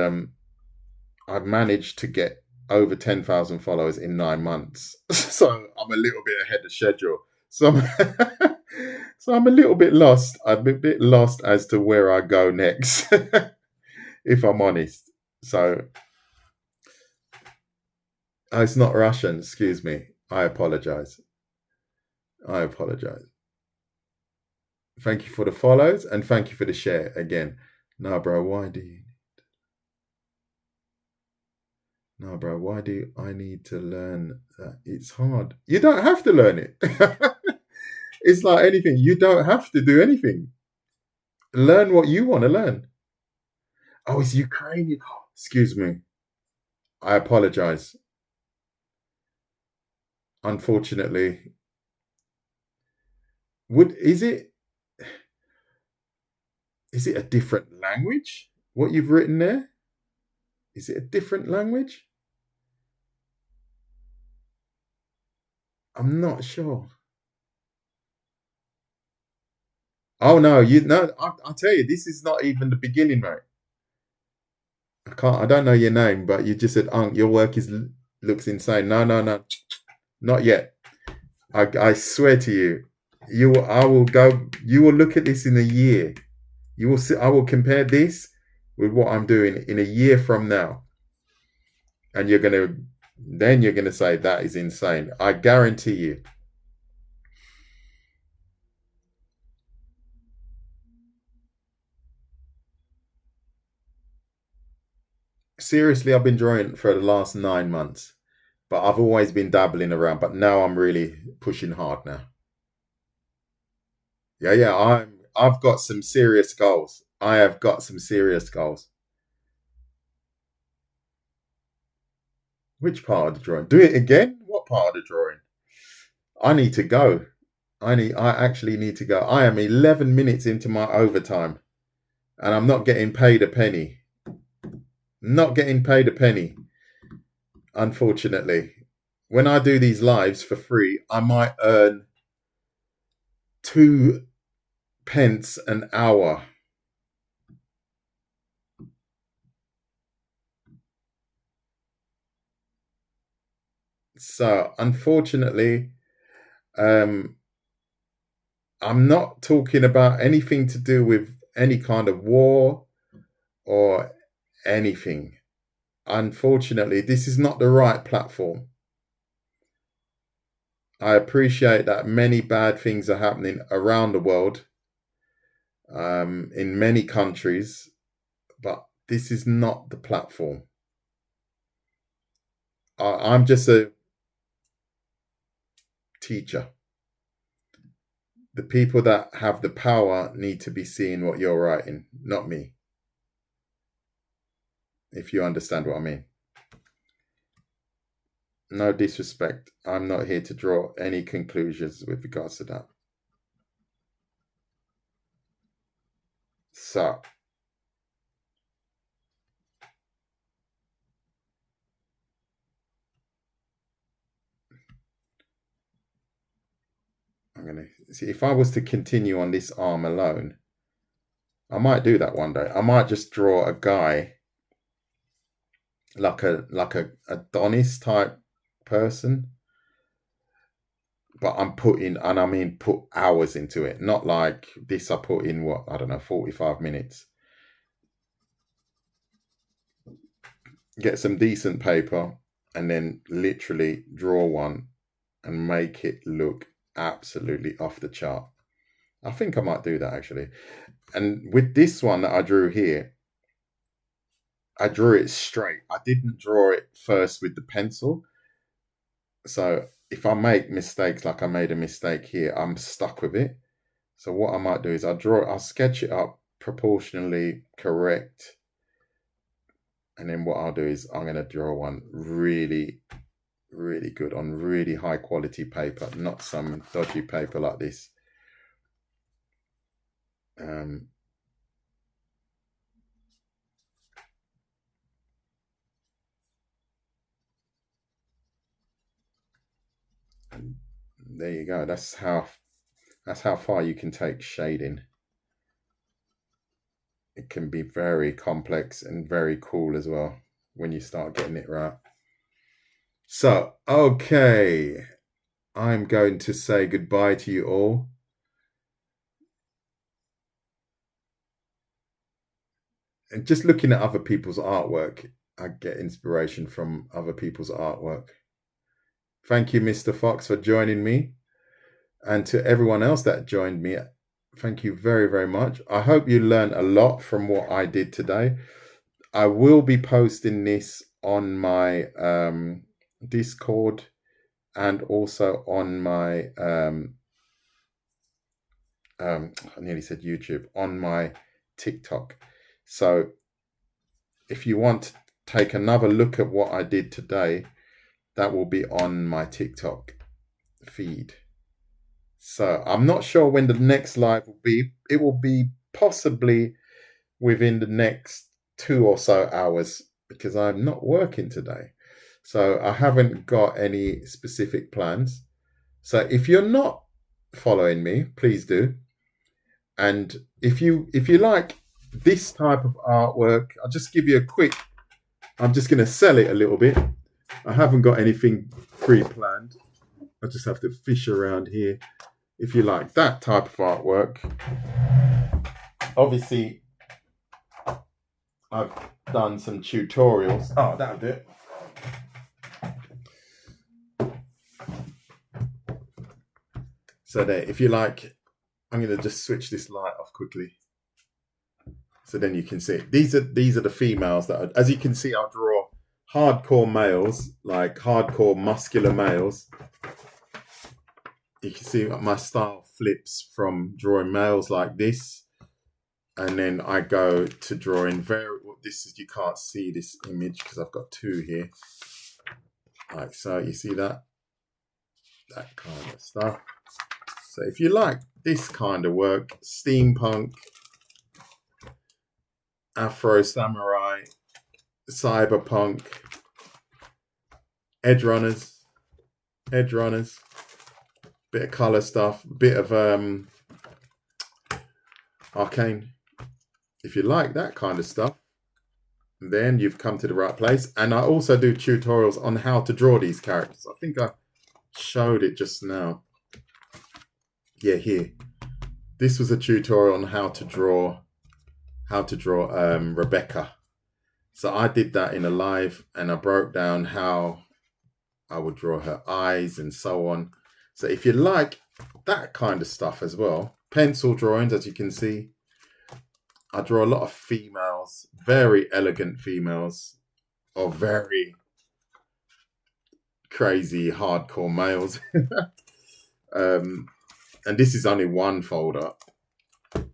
I've managed to get over 10,000 followers in 9 months. So I'm a little bit ahead of schedule. So I'm a little bit lost. I'm a bit lost as to where I go next, if I'm honest. So it's not Russian, excuse me. I apologize. Thank you for the follows and thank you for the share again. No, bro, why do I need to learn that? It's hard. You don't have to learn it. It's like anything. You don't have to do anything. Learn what you want to learn. Oh, it's Ukrainian. Excuse me. I apologize. Unfortunately. Is it a different language? What you've written there? Is it a different language? I'm not sure. Oh no, I'll tell you, this is not even the beginning, mate. I don't know your name, but you just said, your work looks insane. No, not yet. I swear to you, you will look at this in a year. You will see, I will compare this with what I'm doing in a year from now. And you're going to say that is insane. I guarantee you. Seriously, I've been drawing for the last 9 months, but I've always been dabbling around, but now I'm really pushing hard now. Yeah, I've got some serious goals. I have got some serious goals. Which part of the drawing? Do it again? What part of the drawing? I need to go. I actually need to go. I am 11 minutes into my overtime and I'm not getting paid a penny. Not getting paid a penny, unfortunately. when I do these lives for free, I might earn 2 pence an hour. So unfortunately, I'm not talking about anything to do with any kind of war or anything. Unfortunately, this is not the right platform. I appreciate that many bad things are happening around the world, in many countries, but this is not the platform. I'm just a teacher. The people that have the power need to be seeing what you're writing, not me. If you understand what I mean. No disrespect. I'm not here to draw any conclusions with regards to that. So, I'm going to see if I was to continue on this arm alone. I might do that one day. I might just draw a guy like a Adonis type person, but I'm putting, and I mean put hours into it, not like this. I put in what, I don't know, 45 minutes. Get some decent paper and then literally draw one and make it look absolutely off the chart. I think I might do that actually. And with this one that I drew here, I drew it straight. I didn't draw it first with the pencil. So if I make mistakes like I made a mistake here, I'm stuck with it. So what I might do is I'll sketch it up proportionally correct. And then what I'll do is I'm going to draw one really, really good on really high quality paper, not some dodgy paper like this. And there you go. That's how far you can take shading. It can be very complex and very cool as well when you start getting it right. So, okay, I'm going to say goodbye to you all. And just looking at other people's artwork, I get inspiration from other people's artwork. Thank you, Mr. Fox, for joining me. And to everyone else that joined me, thank you very, very much. I hope you learned a lot from what I did today. I will be posting this on my Discord and also on my I nearly said YouTube, on my TikTok. So if you want to take another look at what I did today, that will be on my TikTok feed. So I'm not sure when the next live will be. It will be possibly within the next 2 or so hours because I'm not working today. So I haven't got any specific plans. So if you're not following me, please do. And if you like this type of artwork, I'll just give you a quick, I'm just going to sell it a little bit. I haven't got anything pre-planned. I just have to fish around here. If you like that type of artwork, obviously I've done some tutorials. Oh, that'll do it. So there, if you like, I'm going to just switch this light off quickly. So then you can see it. These are the females that, as you can see, I'll draw hardcore males, like hardcore muscular males. You can see my style flips from drawing males like this, and then I go to drawing this is, you can't see this image because I've got two here. Like so, you see that kind of stuff. So if you like this kind of work, steampunk, Afro samurai, cyberpunk, edge runners, edge runners, bit of color stuff, bit of arcane. If you like that kind of stuff, then you've come to the right place. And I also do tutorials on how to draw these characters. I think I showed it just now. Yeah, here. This was a tutorial on how to draw Rebecca. So I did that in a live, and I broke down how I would draw her eyes and so on. So if you like that kind of stuff as well, pencil drawings, as you can see, I draw a lot of females, very elegant females, or very crazy hardcore males. And this is only one folder.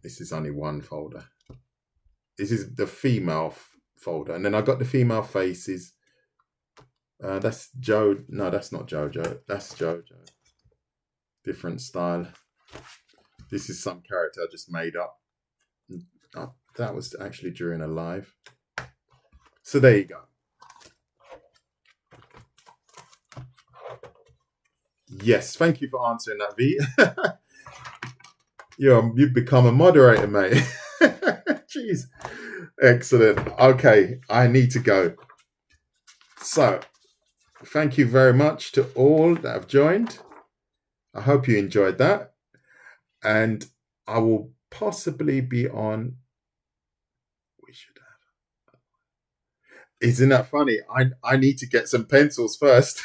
This is only one folder. This is the female folder. And then I got the female faces. That's Joe. No, that's not Jojo. That's Jojo. Different style. This is some character I just made up. That was actually during a live. So there you go. Yes, thank you for answering that, V. You've become a moderator, mate. Jeez. Excellent. Okay, I need to go. So, thank you very much to all that have joined. I hope you enjoyed that. And I will possibly be on. We should have. Isn't that funny? I need to get some pencils first.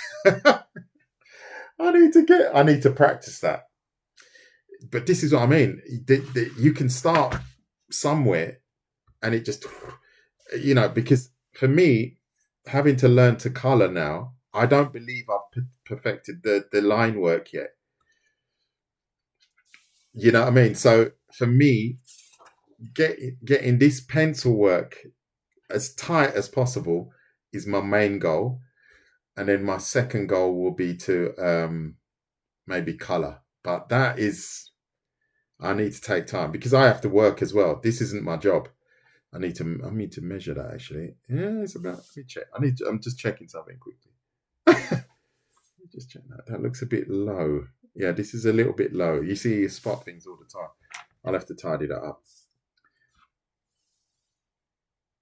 I need to practice that. But this is what I mean. You can start somewhere and it just, because for me, having to learn to color now, I don't believe I've perfected the line work yet. You know what I mean? So for me, getting this pencil work as tight as possible is my main goal. And then my second goal will be to maybe color. But I need to take time because I have to work as well. This isn't my job. I need to measure that actually. Yeah, it's about. Let me check. I'm just checking something quickly. Just check that. That looks a bit low. Yeah, this is a little bit low. You see, you spot things all the time. I'll have to tidy that up.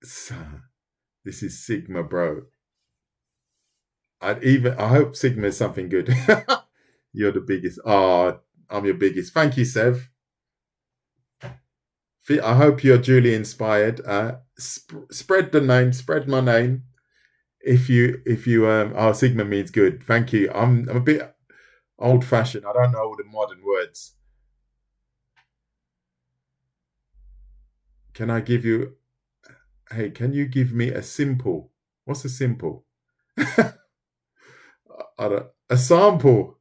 So, this is Sigma, bro. I hope Sigma is something good. You're the biggest. Oh, I'm your biggest. Thank you, Sev. I hope you're duly inspired. Spread the name. Spread my name. If you Sigma means good. Thank you. I'm a bit old fashioned. I don't know all the modern words. Can I give you? Hey, can you give me a simple? What's a simple? A sample.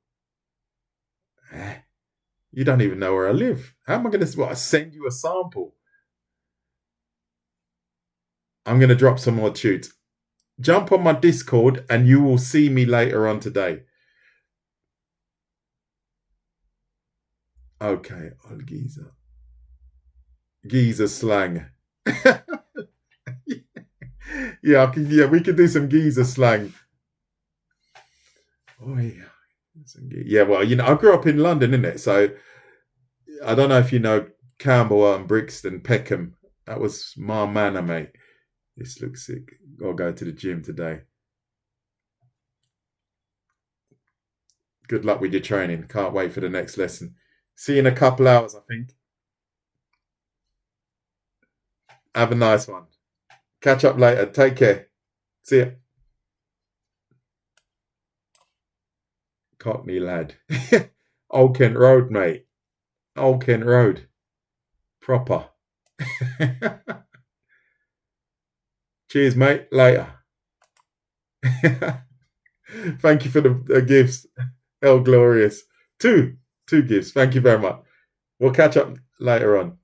You don't even know where I live. How am I going to send you a sample? I'm going to drop some more tunes. Jump on my Discord and you will see me later on today. Okay, on Giza. Giza slang. Yeah, we can do some Giza slang. Oh yeah. Yeah, well, I grew up in London, innit? So I don't know if you know Camberwell and Brixton, Peckham. That was my manor, mate. This looks sick. I'll go to the gym today. Good luck with your training. Can't wait for the next lesson. See you in a couple hours, I think. Have a nice one. Catch up later. Take care. See ya. Cockney lad. Old Kent Road, mate. Old Kent Road. Proper. Cheers, mate. Later. Thank you for the gifts. Hell glorious. Two gifts. Thank you very much. We'll catch up later on.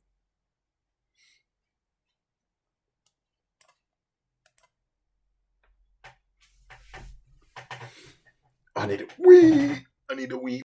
I need a wee.